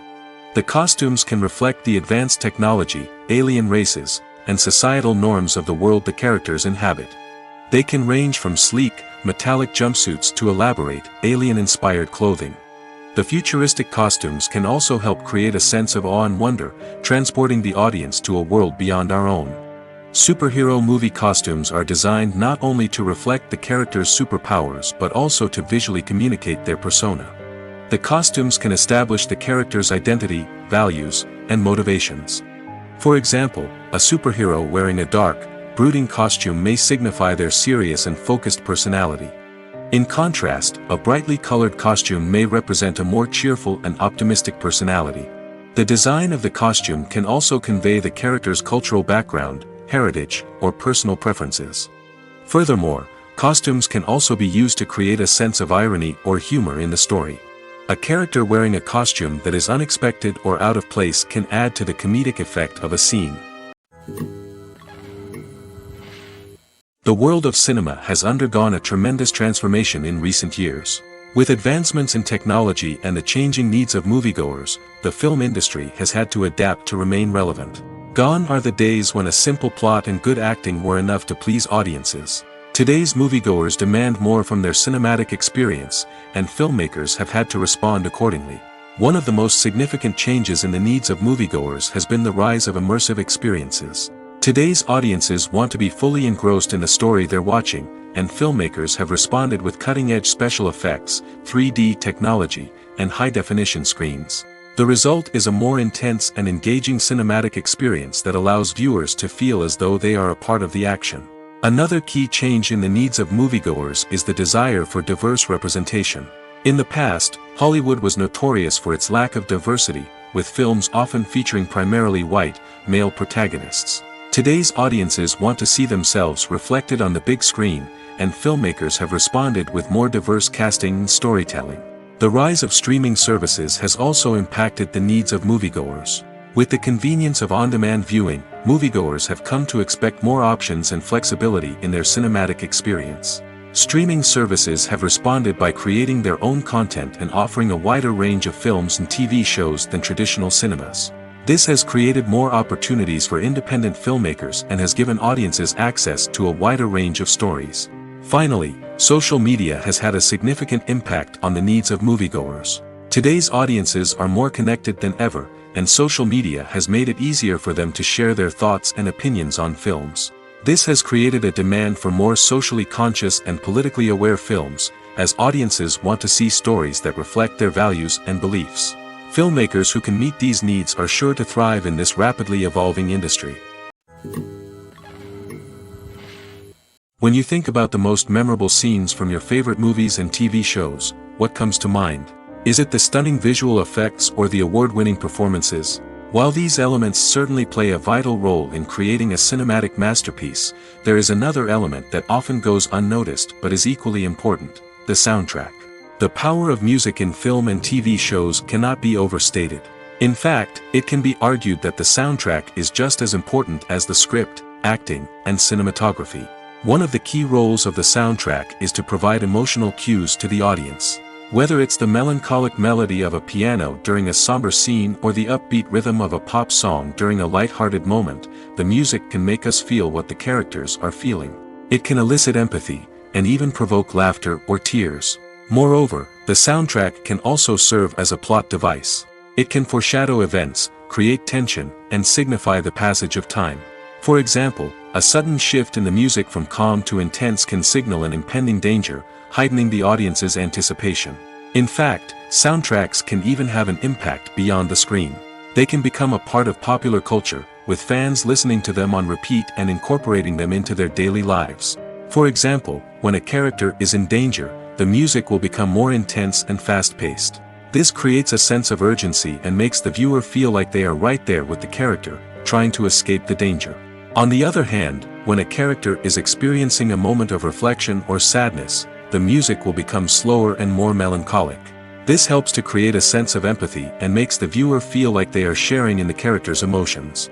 The costumes can reflect the advanced technology, alien races, and societal norms of the world the characters inhabit. They can range from sleek, metallic jumpsuits to elaborate, alien-inspired clothing. The futuristic costumes can also help create a sense of awe and wonder, transporting the audience to a world beyond our own. Superhero movie costumes are designed not only to reflect the character's superpowers but also to visually communicate their persona. The costumes can establish the character's identity, values, and motivations. For example, a superhero wearing a dark, brooding costume may signify their serious and focused personality. In contrast, a brightly colored costume may represent a more cheerful and optimistic personality. The design of the costume can also convey the character's cultural background, heritage, or personal preferences. Furthermore, costumes can also be used to create a sense of irony or humor in the story. A character wearing a costume that is unexpected or out of place can add to the comedic effect of a scene. The world of cinema has undergone a tremendous transformation in recent years. With advancements in technology and the changing needs of moviegoers, the film industry has had to adapt to remain relevant. Gone are the days when a simple plot and good acting were enough to please audiences. Today's moviegoers demand more from their cinematic experience, and filmmakers have had to respond accordingly. One of the most significant changes in the needs of moviegoers has been the rise of immersive experiences. Today's audiences want to be fully engrossed in the story they're watching, and filmmakers have responded with cutting-edge special effects, 3D technology, and high-definition screens. The result is a more intense and engaging cinematic experience that allows viewers to feel as though they are a part of the action. Another key change in the needs of moviegoers is the desire for diverse representation. In the past, Hollywood was notorious for its lack of diversity, with films often featuring primarily white, male protagonists. Today's audiences want to see themselves reflected on the big screen, and filmmakers have responded with more diverse casting and storytelling. The rise of streaming services has also impacted the needs of moviegoers. With the convenience of on-demand viewing, moviegoers have come to expect more options and flexibility in their cinematic experience. Streaming services have responded by creating their own content and offering a wider range of films and TV shows than traditional cinemas. This has created more opportunities for independent filmmakers and has given audiences access to a wider range of stories. Finally, social media has had a significant impact on the needs of moviegoers. Today's audiences are more connected than ever, and social media has made it easier for them to share their thoughts and opinions on films. This has created a demand for more socially conscious and politically aware films, as audiences want to see stories that reflect their values and beliefs. Filmmakers who can meet these needs are sure to thrive in this rapidly evolving industry. When you think about the most memorable scenes from your favorite movies and TV shows, what comes to mind? Is it the stunning visual effects or the award-winning performances? While these elements certainly play a vital role in creating a cinematic masterpiece, there is another element that often goes unnoticed but is equally important: the soundtrack. The power of music in film and TV shows cannot be overstated. In fact, it can be argued that the soundtrack is just as important as the script, acting, and cinematography. One of the key roles of the soundtrack is to provide emotional cues to the audience. Whether it's the melancholic melody of a piano during a somber scene or the upbeat rhythm of a pop song during a light-hearted moment, the music can make us feel what the characters are feeling. It can elicit empathy, and even provoke laughter or tears. Moreover, the soundtrack can also serve as a plot device. It can foreshadow events, create tension, and signify the passage of time. For example, a sudden shift in the music from calm to intense can signal an impending danger, heightening the audience's anticipation. In fact, soundtracks can even have an impact beyond the screen. They can become a part of popular culture, with fans listening to them on repeat and incorporating them into their daily lives. For example, when a character is in danger, the music will become more intense and fast-paced. This creates a sense of urgency and makes the viewer feel like they are right there with the character, trying to escape the danger. On the other hand, when a character is experiencing a moment of reflection or sadness, the music will become slower and more melancholic. This helps to create a sense of empathy and makes the viewer feel like they are sharing in the character's emotions.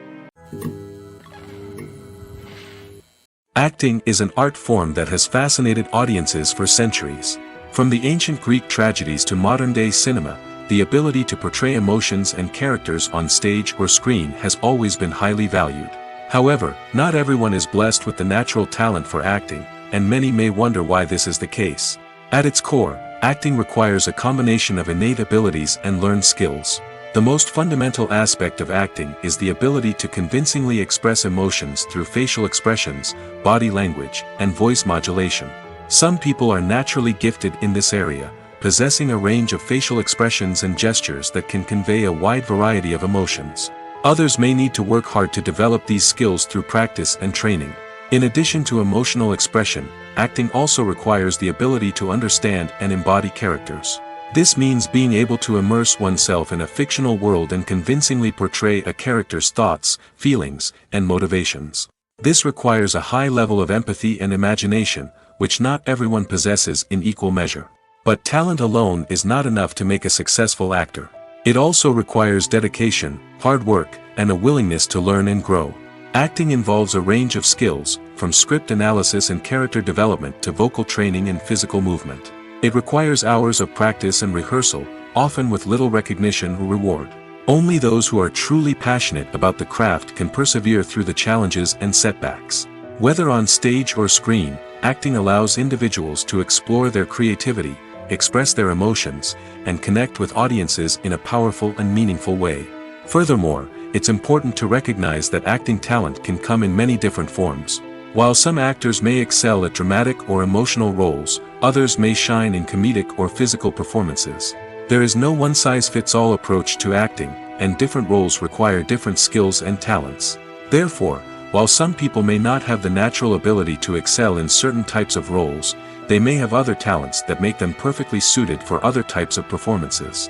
Acting is an art form that has fascinated audiences for centuries. From the ancient Greek tragedies to modern-day cinema, the ability to portray emotions and characters on stage or screen has always been highly valued. However, not everyone is blessed with the natural talent for acting, and many may wonder why this is the case. At its core, acting requires a combination of innate abilities and learned skills. The most fundamental aspect of acting is the ability to convincingly express emotions through facial expressions, body language, and voice modulation. Some people are naturally gifted in this area, possessing a range of facial expressions and gestures that can convey a wide variety of emotions. Others may need to work hard to develop these skills through practice and training. In addition to emotional expression, acting also requires the ability to understand and embody characters. This means being able to immerse oneself in a fictional world and convincingly portray a character's thoughts, feelings, and motivations. This requires a high level of empathy and imagination, which not everyone possesses in equal measure. But talent alone is not enough to make a successful actor. It also requires dedication, hard work, and a willingness to learn and grow. Acting involves a range of skills, from script analysis and character development to vocal training and physical movement. It requires hours of practice and rehearsal, often with little recognition or reward. Only those who are truly passionate about the craft can persevere through the challenges and setbacks. Whether on stage or screen, acting allows individuals to explore their creativity, express their emotions, and connect with audiences in a powerful and meaningful way. Furthermore, it's important to recognize that acting talent can come in many different forms. While some actors may excel at dramatic or emotional roles, others may shine in comedic or physical performances. There is no one-size-fits-all approach to acting, and different roles require different skills and talents. Therefore, while some people may not have the natural ability to excel in certain types of roles, they may have other talents that make them perfectly suited for other types of performances.